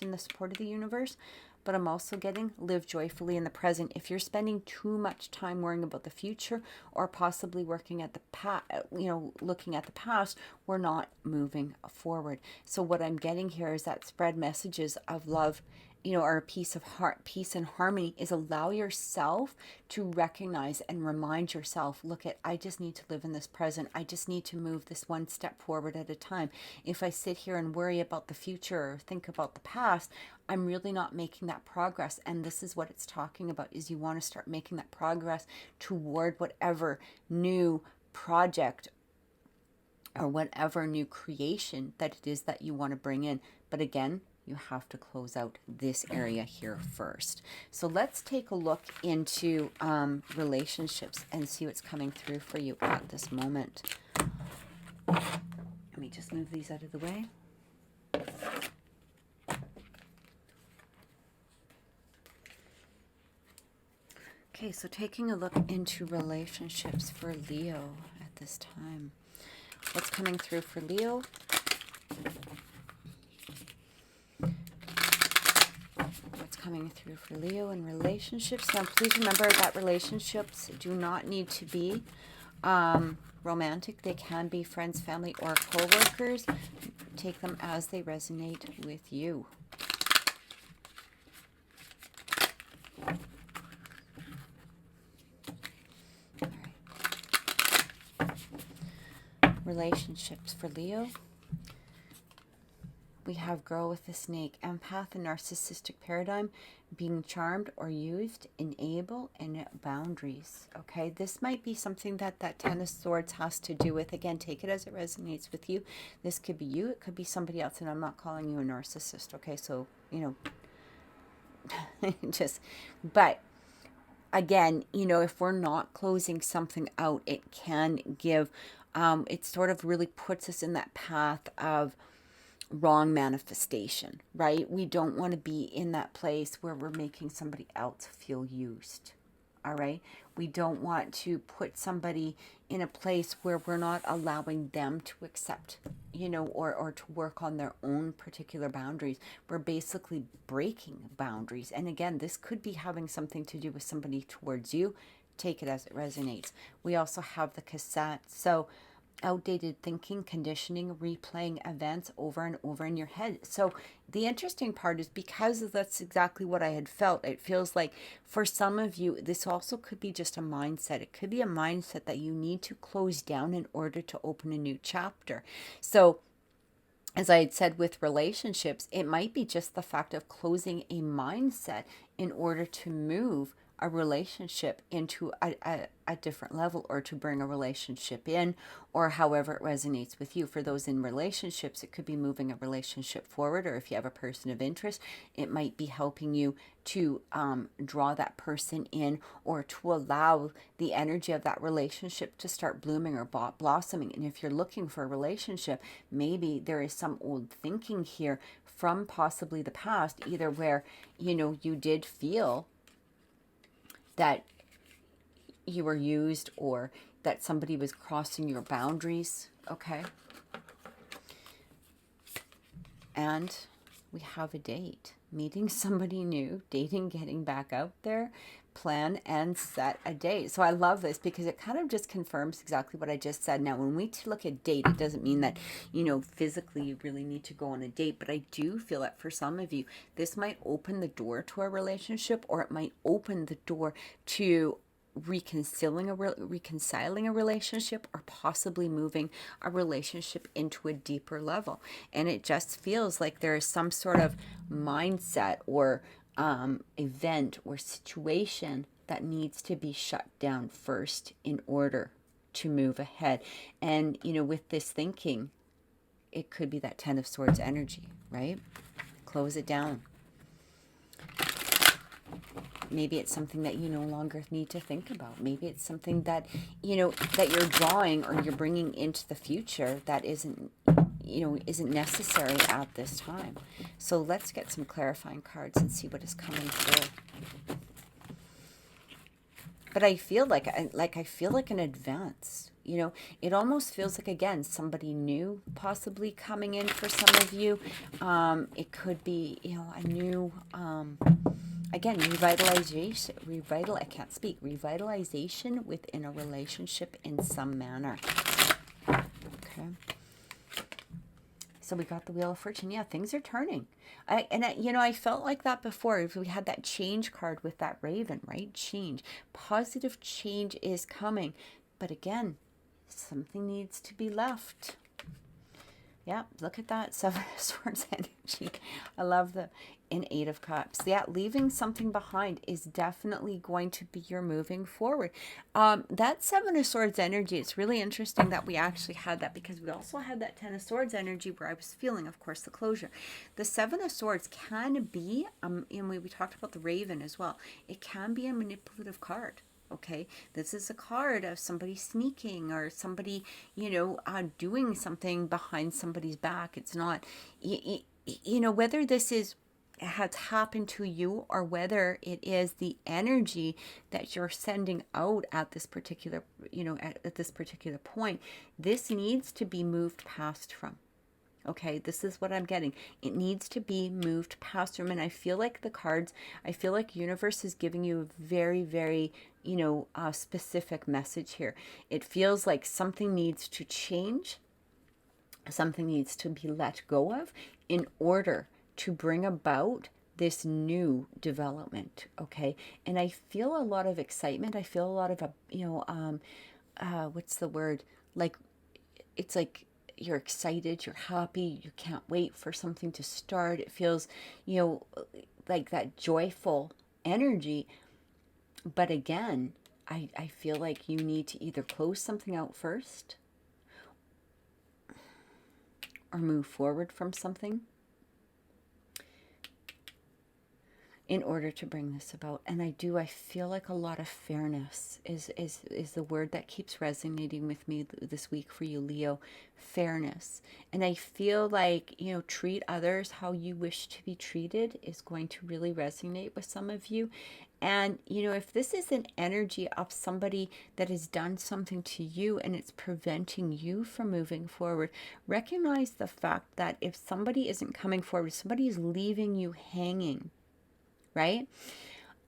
in the support of the universe. But I'm also getting live joyfully in the present. If you're spending too much time worrying about the future, or possibly working at the past, you know, looking at the past, we're not moving forward. So what I'm getting here is that spread messages of love, you know, or a peace of heart, peace and harmony, is allow yourself to recognize and remind yourself, look at, I just need to live in this present. I just need to move this one step forward at a time. If I sit here and worry about the future or think about the past, I'm really not making that progress. And this is what it's talking about, is you want to start making that progress toward whatever new project or whatever new creation that it is that you want to bring in. But again, you have to close out this area here first. So let's take a look into relationships and see what's coming through for you at this moment. Let me just move these out of the way. Okay, so taking a look into relationships for Leo at this time. What's coming through for Leo? What's coming through for Leo in relationships? Now, please remember that relationships do not need to be romantic. They can be friends, family, or co-workers. Take them as they resonate with you. All right. Relationships for Leo. We have girl with the snake, empath and narcissistic paradigm, being charmed or used, enable, and boundaries. Okay, this might be something that Ten of Swords has to do with. Again, take it as it resonates with you. This could be you, it could be somebody else, and I'm not calling you a narcissist. Okay, so, you know, but again, you know, if we're not closing something out, it can give, it sort of really puts us in that path of wrong manifestation, right? We don't want to be in that place where we're making somebody else feel used. All right. We don't want to put somebody in a place where we're not allowing them to accept, you know, or to work on their own particular boundaries. We're basically breaking boundaries. And again, this could be having something to do with somebody towards you. Take it as it resonates. We also have the cassette. So outdated thinking, conditioning, replaying events over and over in your head. So the interesting part is, because that's exactly what I had felt, it feels like for some of you, this also could be just a mindset. It could be a mindset that you need to close down in order to open a new chapter. So as I had said with relationships, it might be just the fact of closing a mindset in order to move a relationship into a different level, or to bring a relationship in, or however it resonates with you. For those in relationships, it could be moving a relationship forward, or if you have a person of interest, it might be helping you to draw that person in, or to allow the energy of that relationship to start blooming or blossoming. And if you're looking for a relationship, maybe there is some old thinking here from possibly the past, either where, you did feel that you were used, or that somebody was crossing your boundaries, okay? And we have a date. Meeting somebody new, dating, getting back out there, plan and set a date. So I love this because it kind of just confirms exactly what I just said. Now, when we look at date, it doesn't mean that, physically you really need to go on a date. But I do feel that for some of you, this might open the door to a relationship, or it might open the door to reconciling a relationship, or possibly moving a relationship into a deeper level. And it just feels like there is some sort of mindset, or event, or situation that needs to be shut down first in order to move ahead. And with this thinking, it could be that Ten of Swords energy, right? Close it down. Maybe it's something that you no longer need to think about. Maybe it's something that, that you're drawing, or you're bringing into the future, that isn't necessary at this time. So let's get some clarifying cards and see what is coming through. But I feel like an advance. It almost feels like, again, somebody new possibly coming in for some of you. It could be, a new, again, revitalization within a relationship in some manner. Okay. So we got the Wheel of Fortune. Yeah, things are turning. I felt like that before. We had that change card with that raven, right? Change. Positive change is coming. But again, something needs to be left. Yeah, look at that. Seven of Swords energy. I love the Eight of Cups. Yeah, leaving something behind is definitely going to be your moving forward. That Seven of Swords energy, it's really interesting that we actually had that, because we also had that Ten of Swords energy where I was feeling, of course, the closure. The Seven of Swords can be, and we talked about the Raven as well, it can be a manipulative card. Okay, this is a card of somebody sneaking, or somebody, doing something behind somebody's back. It's not, whether this has happened to you, or whether it is the energy that you're sending out at this particular, at this particular point, this needs to be moved past from. Okay, this is what I'm getting. It needs to be moved past them. And I feel like I feel like universe is giving you a very, very, specific message here. It feels like something needs to change. Something needs to be let go of in order to bring about this new development. Okay. And I feel a lot of excitement. I feel a lot of, what's the word? Like, it's like, you're excited, you're happy, you can't wait for something to start. It feels, like that joyful energy. But again, I feel like you need to either close something out first, or move forward from something in order to bring this about. And I feel like a lot of fairness is the word that keeps resonating with me this week for you, Leo. Fairness. And I feel like, treat others how you wish to be treated is going to really resonate with some of you. And, if this is an energy of somebody that has done something to you and it's preventing you from moving forward, recognize the fact that if somebody isn't coming forward, somebody is leaving you hanging, right?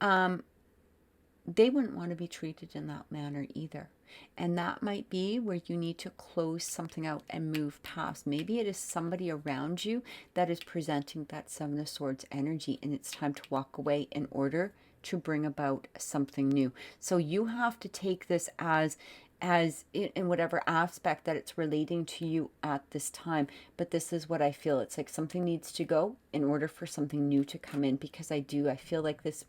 They wouldn't want to be treated in that manner either. And that might be where you need to close something out and move past. Maybe it is somebody around you that is presenting that Seven of Swords energy, and it's time to walk away in order to bring about something new. So you have to take this as as in whatever aspect that it's relating to you at this time. But this is what I feel. It's like something needs to go in order for something new to come in, because I feel like this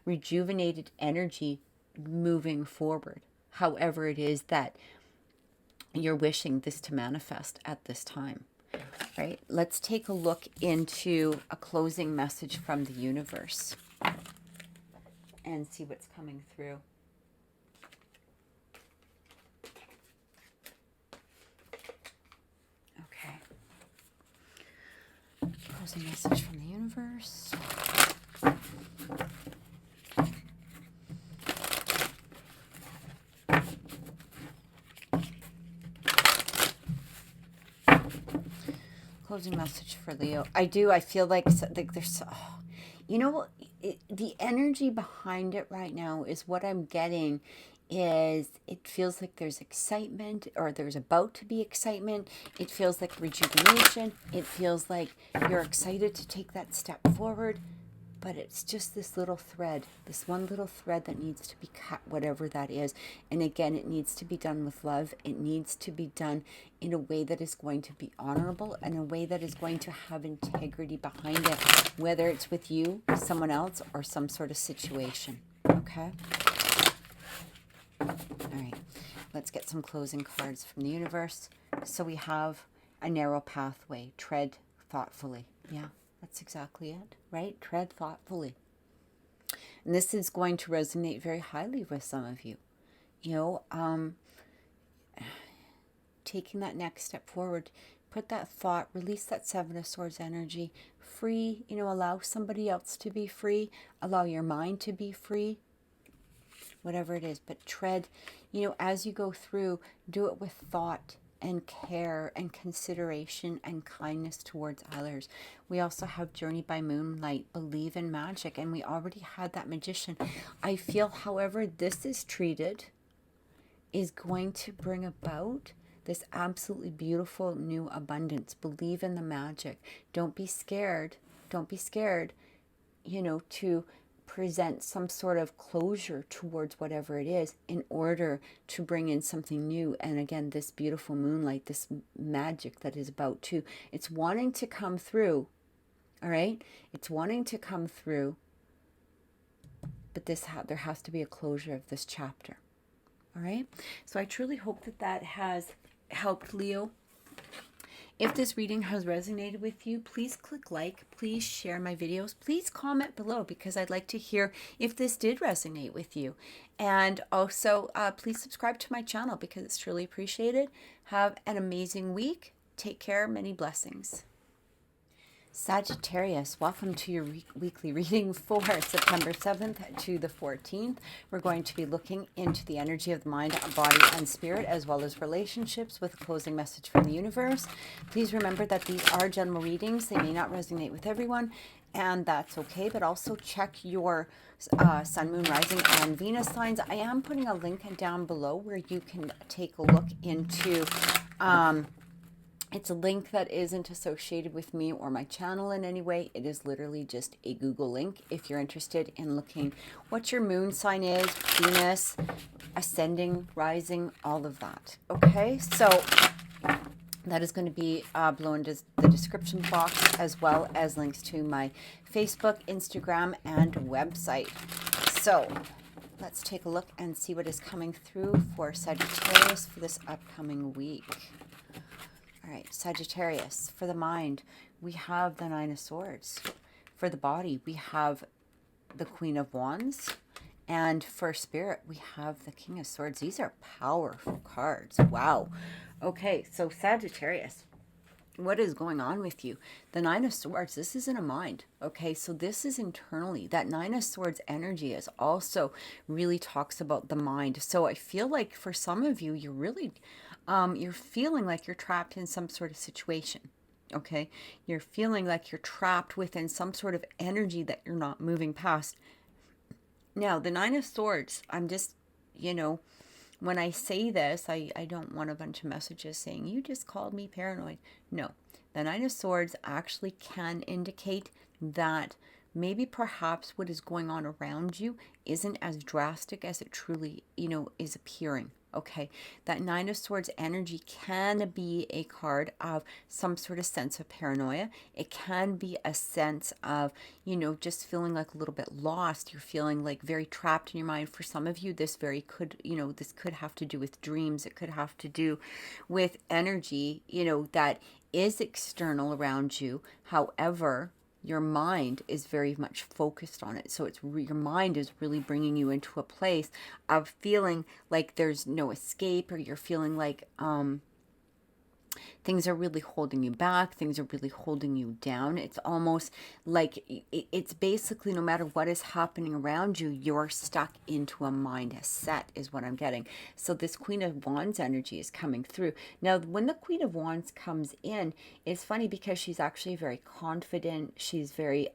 rejuvenated energy moving forward. However it is that you're wishing this to manifest at this time, right? Let's take a look into a closing message from the universe and see what's coming through. Okay. Closing message from the universe. Closing message for Leo. I feel like there's, you know, the energy behind it right now is what I'm getting is it feels like there's excitement, or there's about to be excitement. It feels like rejuvenation. It feels like you're excited to take that step forward. But it's just this little thread, this one little thread that needs to be cut, whatever that is. And again, it needs to be done with love. It needs to be done in a way that is going to be honorable, and a way that is going to have integrity behind it, whether it's with you, someone else, or some sort of situation. Okay? All right. Let's get some closing cards from the universe. So we have a narrow pathway. Tread thoughtfully. Yeah. That's exactly it, right? Tread thoughtfully. And this is going to resonate very highly with some of you. You know, taking that next step forward, put that thought, release that Seven of Swords energy, free, you know, allow somebody else to be free, allow your mind to be free, whatever it is. But tread, you know, as you go through, do it with thought and care and consideration and kindness towards others. We also have Journey by Moonlight, believe in magic, and we already had that Magician. I feel, however this is treated, is going to bring about this absolutely beautiful new abundance. Believe in the magic. Don't be scared. Don't be scared, you know, to present some sort of closure towards whatever it is in order to bring in something new. And again, this beautiful moonlight, this magic that is about to, it's wanting to come through. All right. It's wanting to come through, but there has to be a closure of this chapter. All right. So I truly hope that has helped, Leo. If this reading has resonated with you, please click like, please share my videos, please comment below, because I'd like to hear if this did resonate with you. And also, please subscribe to my channel, because it's truly appreciated. Have an amazing week. Take care. Many blessings. Sagittarius, welcome to your weekly reading for September 7th to the 14th. We're going to be looking into the energy of the mind, body, and spirit, as well as relationships, with a closing message from the universe. Please remember that these are general readings. They may not resonate with everyone, and that's okay. But also check your sun, moon, rising, and Venus signs. I am putting a link down below where you can take a look into... it's a link that isn't associated with me or my channel in any way. It is literally just a Google link if you're interested in looking what your moon sign is, Venus, ascending, rising, all of that. Okay, so that is going to be below in the description box, as well as links to my Facebook, Instagram, and website. So let's take a look and see what is coming through for Sagittarius for this upcoming week. All right, Sagittarius, for the mind, we have the Nine of Swords. For the body, we have the Queen of Wands. And for spirit, we have the King of Swords. These are powerful cards. Wow. Okay, so Sagittarius, what is going on with you? The Nine of Swords, this is in a mind. Okay, so this is internally. That Nine of Swords energy is also really talks about the mind. So I feel like for some of you, you're really... you're feeling like you're trapped in some sort of situation, okay? You're feeling like you're trapped within some sort of energy that you're not moving past. Now, the Nine of Swords, I'm just, you know, when I say this, I don't want a bunch of messages saying, you just called me paranoid. No, the Nine of Swords actually can indicate that maybe perhaps what is going on around you isn't as drastic as it truly, you know, is appearing. Okay, that Nine of Swords energy can be a card of some sort of sense of paranoia. It can be a sense of, just feeling like a little bit lost. You're feeling like very trapped in your mind. For some of you, this this could have to do with dreams. It could have to do with energy, that is external around you. However, your mind is very much focused on it. So your mind is really bringing you into a place of feeling like there's no escape, or you're feeling like things are really holding you back, things are really holding you down. It's almost like it's basically, no matter what is happening around you, you're stuck into a mind set, is what I'm getting. So this Queen of Wands energy is coming through. Now, when the Queen of Wands comes in, it's funny because she's actually very confident. She's very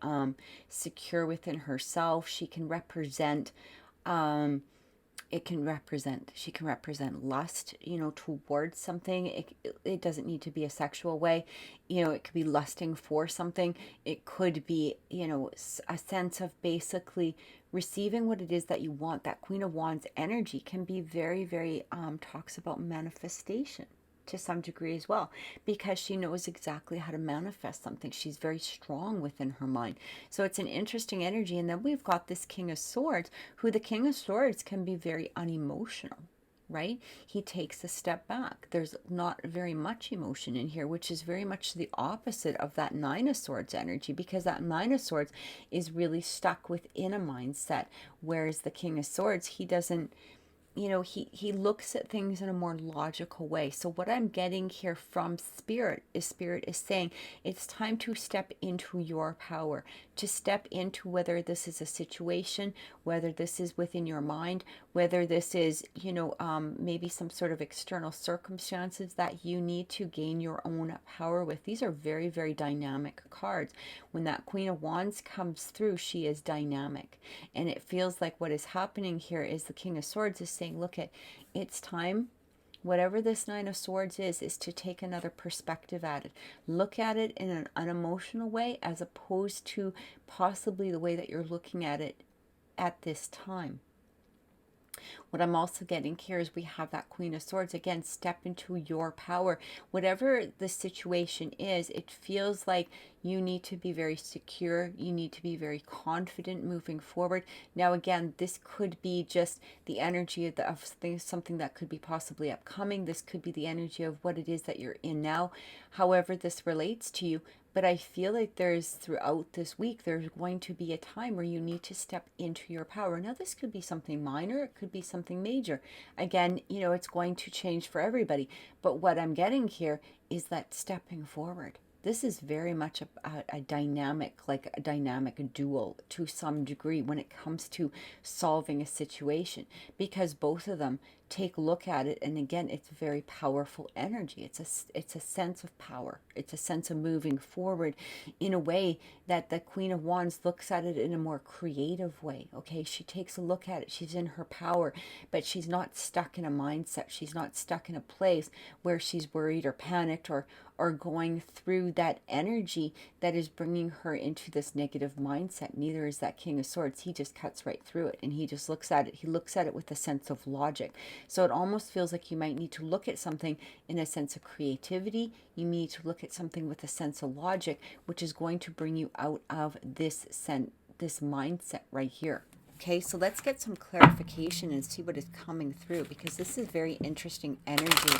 secure within herself. She can represent she can represent lust, towards something. It doesn't need to be a sexual way. It could be lusting for something. It could be, a sense of basically receiving what it is that you want. That Queen of Wands energy can be very, very, talks about manifestation to some degree as well, because she knows exactly how to manifest something. She's very strong within her mind. So it's an interesting energy. And then we've got this King of Swords, who the King of Swords can be very unemotional, right? He takes a step back. There's not very much emotion in here, which is very much the opposite of that Nine of Swords energy, because that Nine of Swords is really stuck within a mindset, whereas the King of Swords, he doesn't, he looks at things in a more logical way. So what I'm getting here from Spirit is saying it's time to step into your power, to step into whether this is a situation, whether this is within your mind, whether this is, maybe some sort of external circumstances that you need to gain your own power with. These are very, very dynamic cards. When that Queen of Wands comes through, she is dynamic. And it feels like what is happening here is the King of Swords is saying, look, it's time, whatever this Nine of Swords is to take another perspective at it. Look at it in an unemotional way, as opposed to possibly the way that you're looking at it at this time. What I'm also getting here is we have that Queen of Swords. Again, step into your power. Whatever the situation is, it feels like you need to be very secure. You need to be very confident moving forward. Now, again, this could be just the energy of something that could be possibly upcoming. This could be the energy of what it is that you're in now, however this relates to you. But I feel like throughout this week, there's going to be a time where you need to step into your power. Now, this could be something minor. It could be something major. Again, it's going to change for everybody. But what I'm getting here is that stepping forward. This is very much a dynamic duel to some degree when it comes to solving a situation, because both of them take a look at it, and again, it's very powerful energy. It's a sense of power. It's a sense of moving forward in a way that the Queen of Wands looks at it in a more creative way. Okay, she takes a look at it. She's in her power, but she's not stuck in a mindset. She's not stuck in a place where she's worried or panicked or going through that energy that is bringing her into this negative mindset. Neither is that King of Swords. He just cuts right through it, and he just looks at it. He looks at it with a sense of logic. So it almost feels like you might need to look at something in a sense of creativity. You need to look at something with a sense of logic, which is going to bring you out of this mindset right here. Okay, so let's get some clarification and see what is coming through, because this is very interesting energy.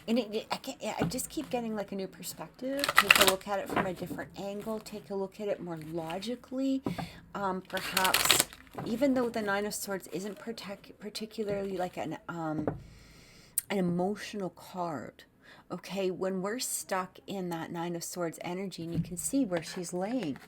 And I just keep getting like a new perspective. Take a look at it from a different angle. Take a look at it more logically. Perhaps, even though the Nine of Swords isn't particularly like an emotional card. Okay, when we're stuck in that Nine of Swords energy, and you can see where she's laying.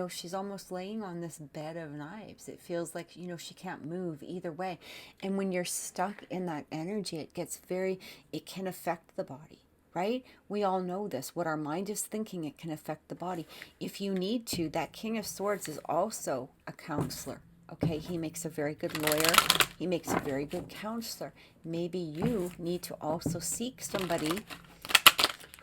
She's almost laying on this bed of knives. It feels like, she can't move either way. And when you're stuck in that energy, it can affect the body, right? We all know this. What our mind is thinking, it can affect the body. If you need to, that King of Swords is also a counselor. Okay, he makes a very good lawyer. He makes a very good counselor. Maybe you need to also seek somebody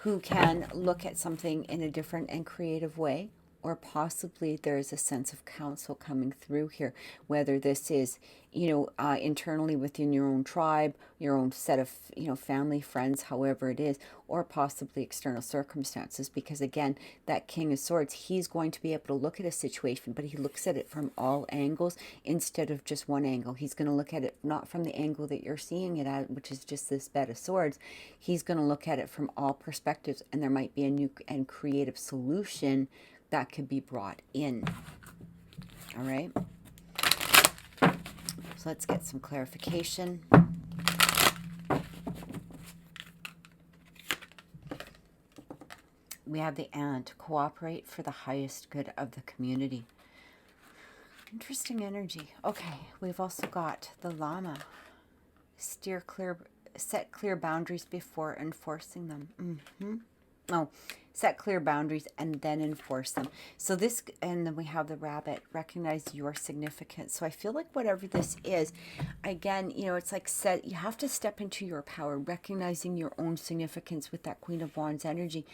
who can look at something in a different and creative way, or possibly there's a sense of counsel coming through here, whether this is, internally within your own tribe, your own set of, family, friends, however it is, or possibly external circumstances. Because again, that King of Swords, he's going to be able to look at a situation, but he looks at it from all angles instead of just one angle. He's going to look at it not from the angle that you're seeing it at, which is just this bed of swords. He's going to look at it from all perspectives, and there might be a new and creative solution that could be brought in. All right. So let's get some clarification. We have the Ant, cooperate for the highest good of the community. Interesting energy. Okay, we've also got the Llama, set clear boundaries before enforcing them. Set clear boundaries and then enforce them. So this, and then we have the Rabbit, recognize your significance. So I feel like whatever this is, again, it's like you have to step into your power, recognizing your own significance with that Queen of Wands energy.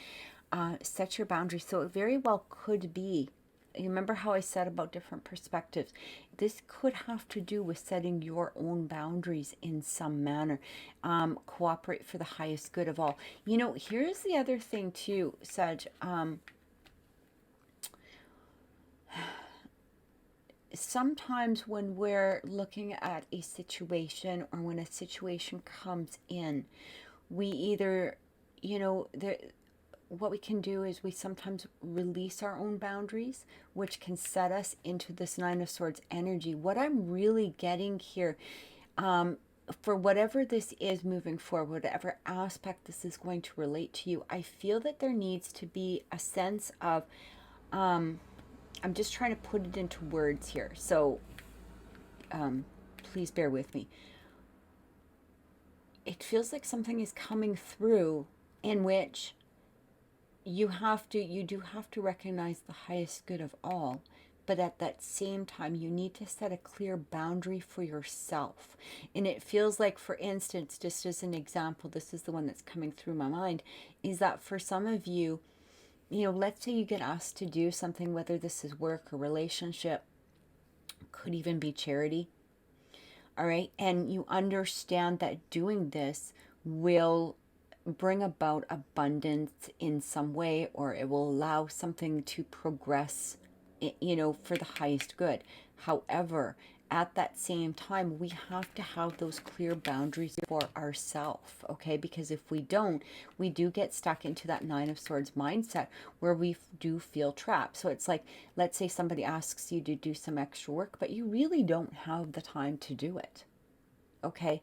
Set your boundaries. So it very well could be, you remember how I said about different perspectives? This could have to do with setting your own boundaries in some manner. Cooperate for the highest good of all. Here's the other thing too, Sag. Sometimes when we're looking at a situation, or when a situation comes in, we either, what we can do is we sometimes release our own boundaries, which can set us into this Nine of Swords energy. What I'm really getting here, for whatever this is moving forward, whatever aspect this is going to relate to you, I feel that there needs to be a sense of, I'm just trying to put it into words here. So please bear with me. It feels like something is coming through in which you do have to recognize the highest good of all, but at that same time, you need to set a clear boundary for yourself. And it feels like, for instance, just as an example, this is the one that's coming through my mind, is that for some of you, let's say you get asked to do something, whether this is work or relationship, could even be charity. All right. And you understand that doing this will bring about abundance in some way, or it will allow something to progress, for the highest good. However, at that same time, we have to have those clear boundaries for ourselves, okay? Because if we don't, we do get stuck into that Nine of Swords mindset where we do feel trapped. So it's like, let's say somebody asks you to do some extra work, but you really don't have the time to do it, okay?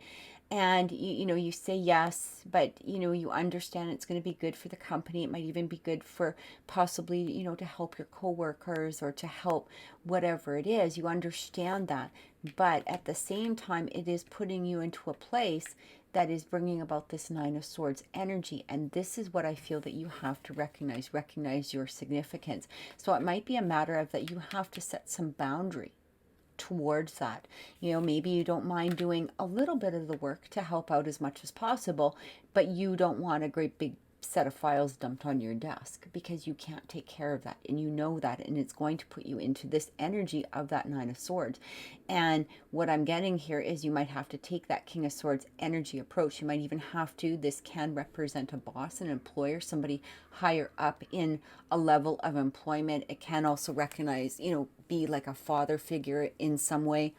And you say yes, but you understand it's going to be good for the company. It might even be good for possibly to help your coworkers or to help whatever it is. You understand that, but at the same time, it is putting you into a place that is bringing about this Nine of Swords energy. And this is what I feel that you have to recognize your significance. So it might be a matter of that you have to set some boundary towards that. Maybe you don't mind doing a little bit of the work to help out as much as possible, but you don't want a great big set of files dumped on your desk because you can't take care of that, and you know that, and it's going to put you into this energy of that Nine of Swords. And what I'm getting here is you might have to take that King of Swords energy approach. You might even have to, this can represent a boss, an employer, somebody higher up in a level of employment. It can also recognize, be like a father figure in some way.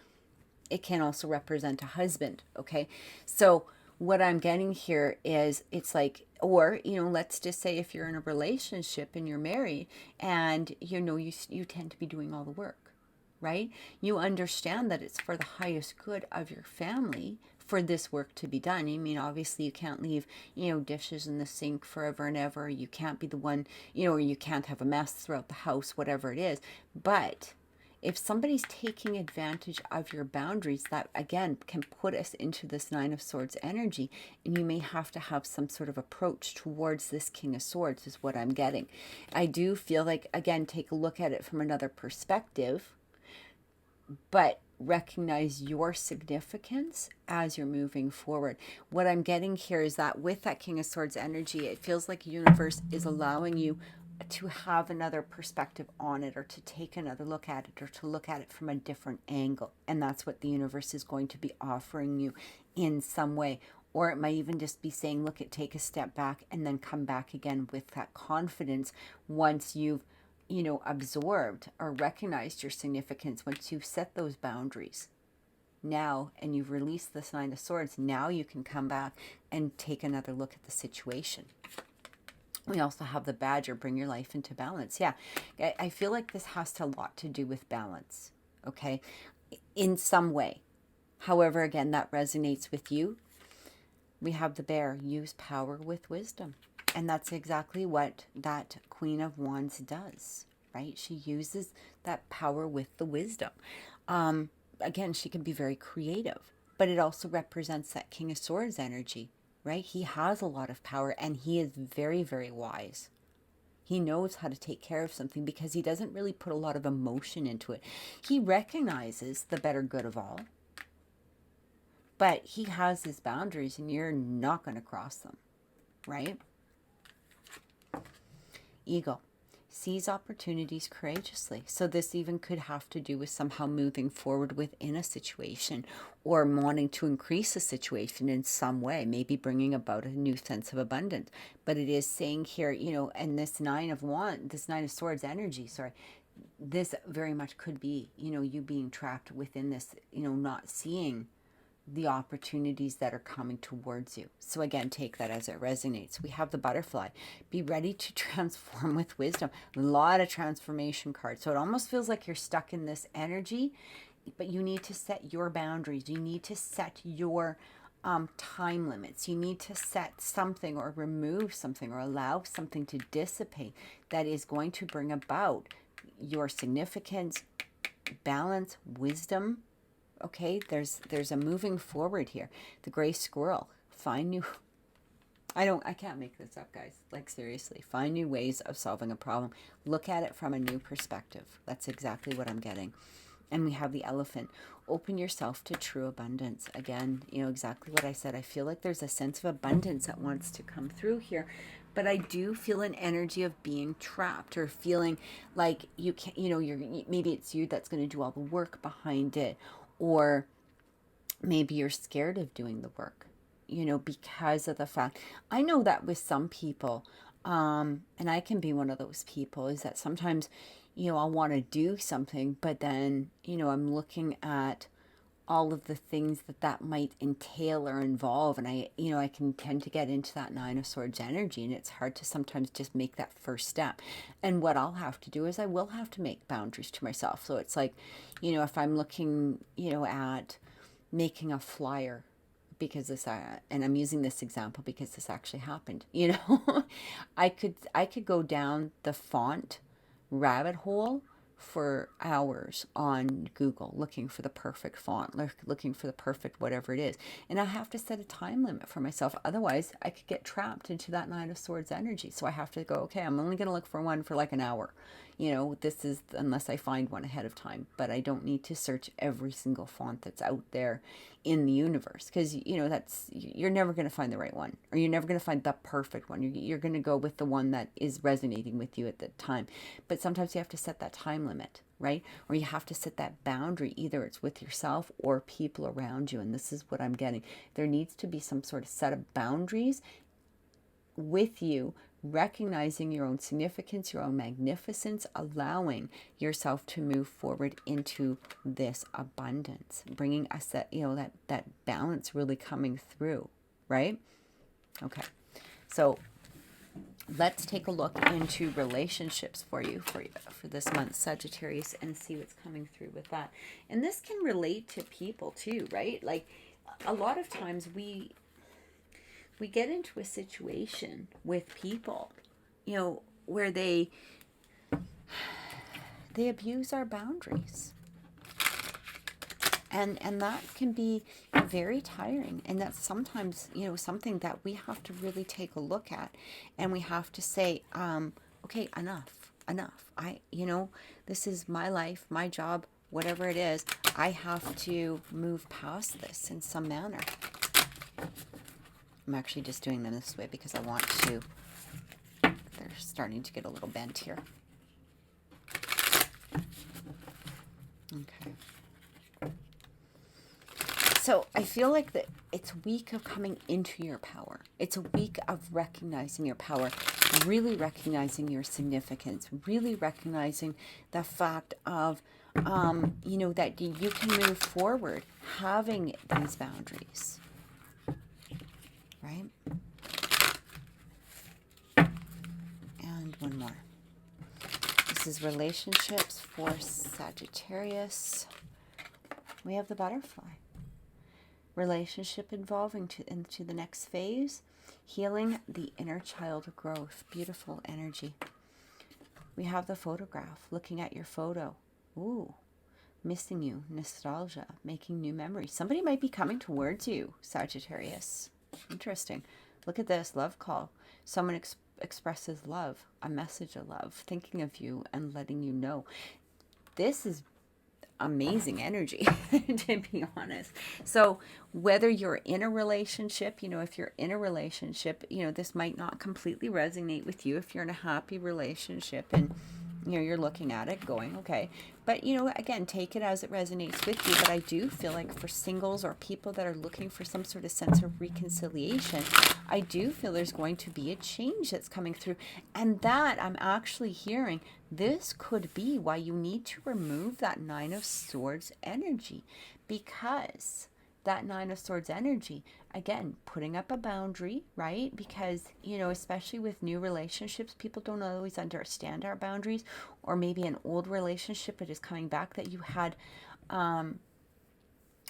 It can also represent a husband, okay? So what I'm getting here is it's like, or, let's just say if you're in a relationship and you're married and, you tend to be doing all the work, right? You understand that it's for the highest good of your family for this work to be done. I mean, obviously you can't leave, dishes in the sink forever and ever. You can't be the one, or you can't have a mess throughout the house, whatever it is. But if somebody's taking advantage of your boundaries, that again can put us into this Nine of Swords energy, and you may have to have some sort of approach towards this King of Swords is what I'm getting. I do feel like, again, take a look at it from another perspective, but recognize your significance as you're moving forward. What I'm getting here is that with that King of Swords energy, it feels like the universe is allowing you to have another perspective on it, or to take another look at it, or to look at it from a different angle. And that's what the universe is going to be offering you in some way. Or it might even just be saying, look, take a step back and then come back again with that confidence once you've, absorbed or recognized your significance, once you've set those boundaries. Now, and you've released this Nine of Swords, now you can come back and take another look at the situation. We also have the Badger, bring your life into balance. Yeah, I feel like this has a lot to do with balance, okay, in some way. However, again, that resonates with you. We have the Bear, use power with wisdom. And that's exactly what that Queen of Wands does, right? She uses that power with the wisdom. Again, she can be very creative, but it also represents that King of Swords energy, right? He has a lot of power, and he is very, very wise. He knows how to take care of something because he doesn't really put a lot of emotion into it. He recognizes the better good of all, but he has his boundaries, and you're not going to cross them, right? Eagle, seize opportunities courageously. So this even could have to do with somehow moving forward within a situation, or wanting to increase a situation in some way, maybe bringing about a new sense of abundance. But it is saying here, and this Nine of Swords energy, this very much could be, you being trapped within this, not seeing the opportunities that are coming towards you. So again, take that as it resonates. We have the Butterfly. Be ready to transform with wisdom. A lot of transformation cards. So it almost feels like you're stuck in this energy, but you need to set your boundaries. You need to set your time limits. You need to set something, or remove something, or allow something to dissipate that is going to bring about your significance, balance, wisdom. Okay, there's a moving forward here. The Gray Squirrel, find new, I can't make this up, guys. Like, seriously, find new ways of solving a problem. Look at it from a new perspective. That's exactly what I'm getting. And we have the Elephant. Open yourself to true abundance. Again, exactly what I said. I feel like there's a sense of abundance that wants to come through here. But I do feel an energy of being trapped, or feeling like you can't, maybe it's you that's going to do all the work behind it. Or maybe you're scared of doing the work, because of the fact, I know that with some people, and I can be one of those people, is that sometimes, I'll want to do something, but then, I'm looking at all of the things that might entail or involve. And I can tend to get into that Nine of Swords energy, and it's hard to sometimes just make that first step. And what I'll have to do is I will have to make boundaries to myself. So it's like, if I'm looking, at making a flyer, because this, and I'm using this example because this actually happened, I could go down the font rabbit hole for hours on Google, looking for the perfect font, looking for the perfect whatever it is. And I have to set a time limit for myself. Otherwise, I could get trapped into that Nine of Swords energy. So I have to go, okay, I'm only going to look for one for like an hour. This is, unless I find one ahead of time. But I don't need to search every single font that's out there in the universe, because you're never going to find the right one, or you're never going to find the perfect one. You're going to go with the one that is resonating with you at the time. But sometimes you have to set that time limit, right? Or you have to set that boundary. Either it's with yourself or people around you. And this is what I'm getting. There needs to be some sort of set of boundaries with you, recognizing your own significance, your own magnificence, allowing yourself to move forward into this abundance, bringing us that, that balance really coming through, right? Okay, so let's take a look into relationships for this month, Sagittarius, and see what's coming through with that. And this can relate to people too, right? Like, a lot of times we get into a situation with people, where they abuse our boundaries. And that can be very tiring. And that's sometimes, something that we have to really take a look at. And we have to say, okay, enough. This is my life, my job, whatever it is. I have to move past this in some manner. I'm actually just doing them this way because I want to. They're starting to get a little bent here. Okay. So I feel like that it's a week of coming into your power. It's a week of recognizing your power, really recognizing your significance, really recognizing the fact of, that you can move forward having these boundaries, right? And one more. This is relationships for Sagittarius. We have the butterfly. Relationship evolving into the next phase. Healing the inner child growth. Beautiful energy. We have the photograph. Looking at your photo. Ooh. Missing you. Nostalgia. Making new memories. Somebody might be coming towards you, Sagittarius. Interesting. Look at this. Love call. Someone expresses love. A message of love. Thinking of you and letting you know. This is amazing energy, to be honest. So whether you're in a relationship, if you're in a relationship, this might not completely resonate with you if you're in a happy relationship and you're looking at it going, okay. But, again, take it as it resonates with you. But I do feel like for singles or people that are looking for some sort of sense of reconciliation, I do feel there's going to be a change that's coming through. And that I'm actually hearing, this could be why you need to remove that Nine of Swords energy. Because that Nine of Swords energy, again, putting up a boundary, right? Because, especially with new relationships, people don't always understand our boundaries, or maybe an old relationship that is coming back that you had,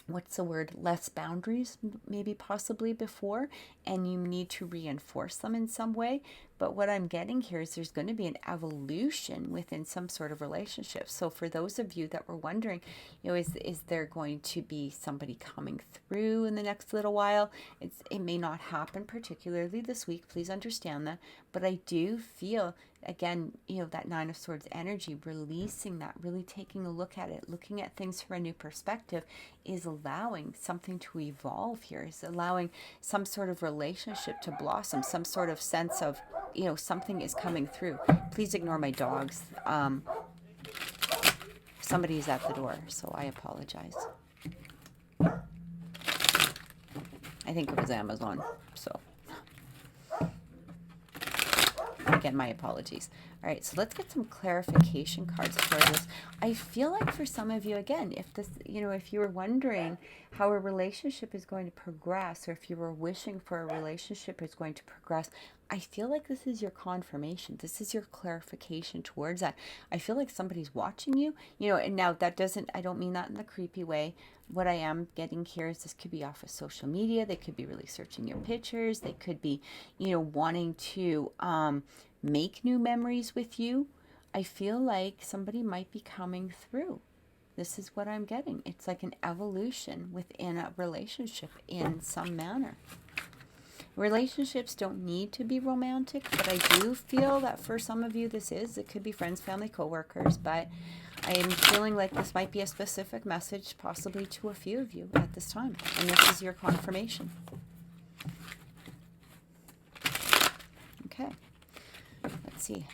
less boundaries, maybe possibly before, and you need to reinforce them in some way. But what I'm getting here is there's going to be an evolution within some sort of relationship. So for those of you that were wondering, is there going to be somebody coming through in the next little while? It may not happen particularly this week. Please understand that. But I do feel, again, that Nine of Swords energy, releasing that, really taking a look at it, looking at things from a new perspective, is allowing something to evolve here, is allowing some sort of relationship to blossom, some sort of sense of, something is coming through. Please ignore my dogs. Somebody's at the door, so I apologize. I think it was Amazon, so again, my apologies. All right, so let's get some clarification cards for this. I feel like for some of you, again, if this, if you were wondering how a relationship is going to progress, or if you were wishing for a relationship is going to progress, I feel like this is your confirmation. This is your clarification towards that. I feel like somebody's watching you, and now that doesn't, I don't mean that in the creepy way. What I am getting here is this could be off of social media. They could be really searching your pictures. They could be, wanting to make new memories with you. I feel like somebody might be coming through. This is what I'm getting. It's like an evolution within a relationship in some manner. Relationships don't need to be romantic, but I do feel that for some of you it could be friends, family, coworkers, but I am feeling like this might be a specific message possibly to a few of you at this time, and this is your confirmation. Okay, let's see.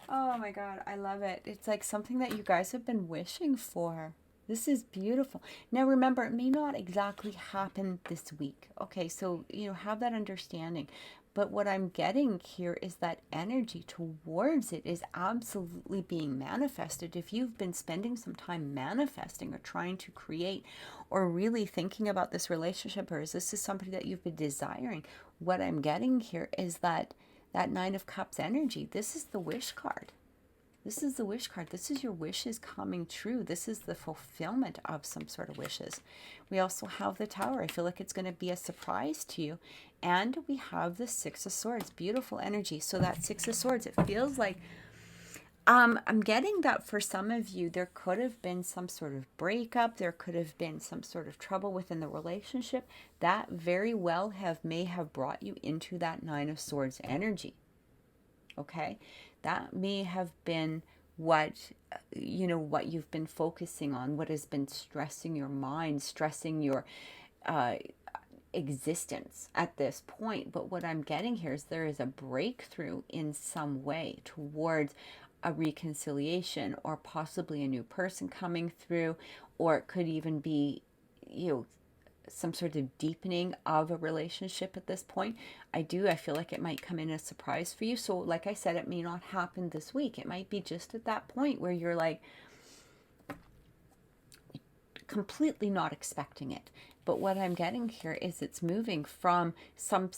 Oh my God, I love it. It's like something that you guys have been wishing for. This is beautiful. Now remember, it may not exactly happen this week. Okay, so, have that understanding. But what I'm getting here is that energy towards it is absolutely being manifested. If you've been spending some time manifesting or trying to create or really thinking about this relationship, or is this somebody that you've been desiring, what I'm getting here is that Nine of Cups energy. This is the wish card. This is the wish card. This is your wishes coming true. This is the fulfillment of some sort of wishes. We also have the Tower. I feel like it's going to be a surprise to you. And we have the Six of Swords. Beautiful energy. So that Six of Swords, it feels like, I'm getting that for some of you, there could have been some sort of breakup. There could have been some sort of trouble within the relationship. That very well may have brought you into that Nine of Swords energy. Okay? That may have been what you've been focusing on, what has been stressing your mind, stressing your existence at this point. But what I'm getting here is there is a breakthrough in some way towards a reconciliation, or possibly a new person coming through, or it could even be, some sort of deepening of a relationship at this point. I feel like it might come in as a surprise for you. So like I said, it may not happen this week. It might be just at that point where you're like completely not expecting it. But what I'm getting here is it's moving from some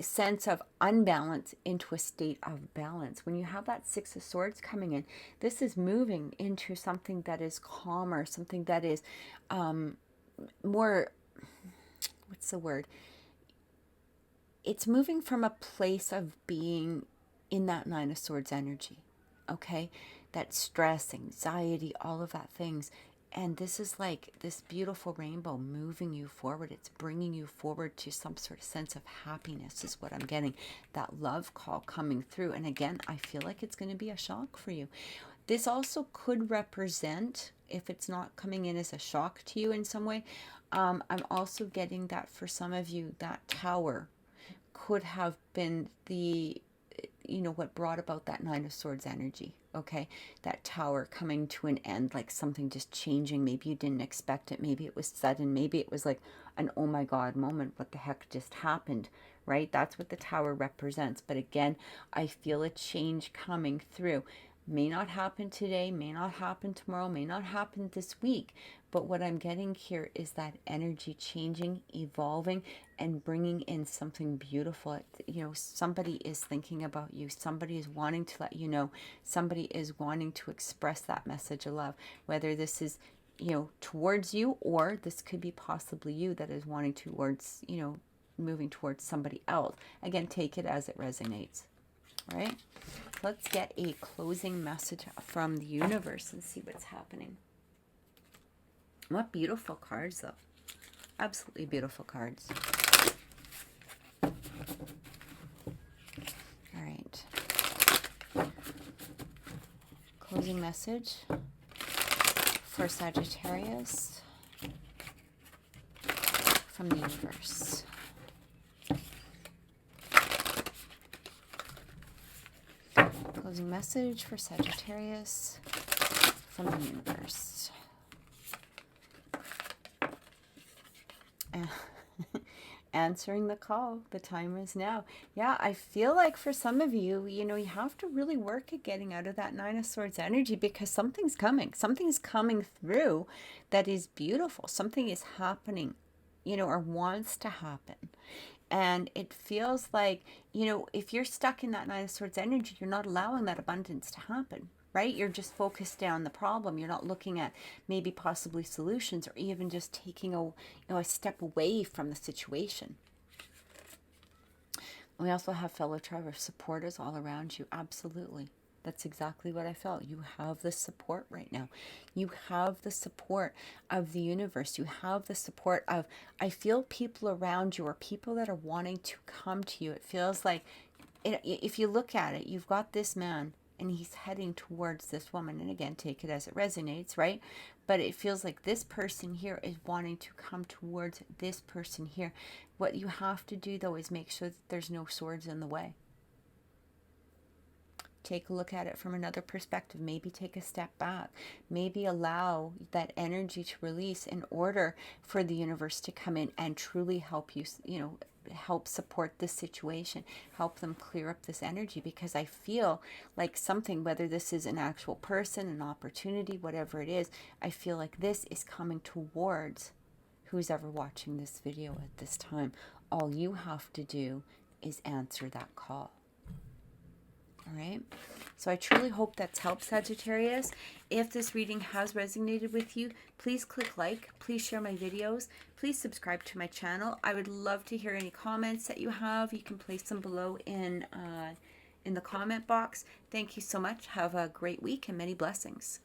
sense of unbalance into a state of balance. When you have that Six of Swords coming in, this is moving into something that is calmer, something that is more, what's the word? It's moving from a place of being in that Nine of Swords energy, okay? That stress, anxiety, all of that things. And this is like this beautiful rainbow moving you forward. It's bringing you forward to some sort of sense of happiness is what I'm getting. That love call coming through. And again, I feel like it's going to be a shock for you. This also could represent, if it's not coming in as a shock to you in some way, I'm also getting that for some of you, that tower could have been the, what brought about that Nine of Swords energy, okay? That tower coming to an end, like something just changing. Maybe you didn't expect it. Maybe it was sudden. Maybe it was like an oh my God moment. What the heck just happened, right? That's what the tower represents. But again, I feel a change coming through. May not happen today, may not happen tomorrow, may not happen this week. But what I'm getting here is that energy changing, evolving, and bringing in something beautiful. Somebody is thinking about you. Somebody is wanting to let you know. Somebody is wanting to express that message of love. Whether this is, towards you, or this could be possibly you that is wanting towards, moving towards somebody else. Again, take it as it resonates. All right? Let's get a closing message from the universe and see what's happening. What beautiful cards, though. Absolutely beautiful cards. All right. Closing message for Sagittarius from the universe. Closing message for Sagittarius from the universe. Answering the call. The time is now. Yeah, I feel like for some of you, you have to really work at getting out of that Nine of Swords energy, because something's coming. Something's coming through that is beautiful. Something is happening, or wants to happen. And it feels like, if you're stuck in that Nine of Swords energy, you're not allowing that abundance to happen, right? You're just focused down the problem. You're not looking at maybe possibly solutions, or even just taking a step away from the situation. We also have fellow travelers, supporters all around you. Absolutely. That's exactly what I felt. You have the support right now. You have the support of the universe. You have the support of, I feel people around you, or people that are wanting to come to you. It feels like, if you look at it, you've got this man and he's heading towards this woman. And again, take it as it resonates, right? But it feels like this person here is wanting to come towards this person here. What you have to do, though, is make sure that there's no swords in the way. Take a look at it from another perspective. Maybe take a step back. Maybe allow that energy to release in order for the universe to come in and truly help you, help support this situation, help them clear up this energy. Because I feel like something, whether this is an actual person, an opportunity, whatever it is, I feel like this is coming towards who's ever watching this video at this time. All you have to do is answer that call. All right. So I truly hope that's helped, Sagittarius. If this reading has resonated with you, please click like, please share my videos, please subscribe to my channel. I would love to hear any comments that you have. You can place them below in the comment box. Thank you so much. Have a great week and many blessings.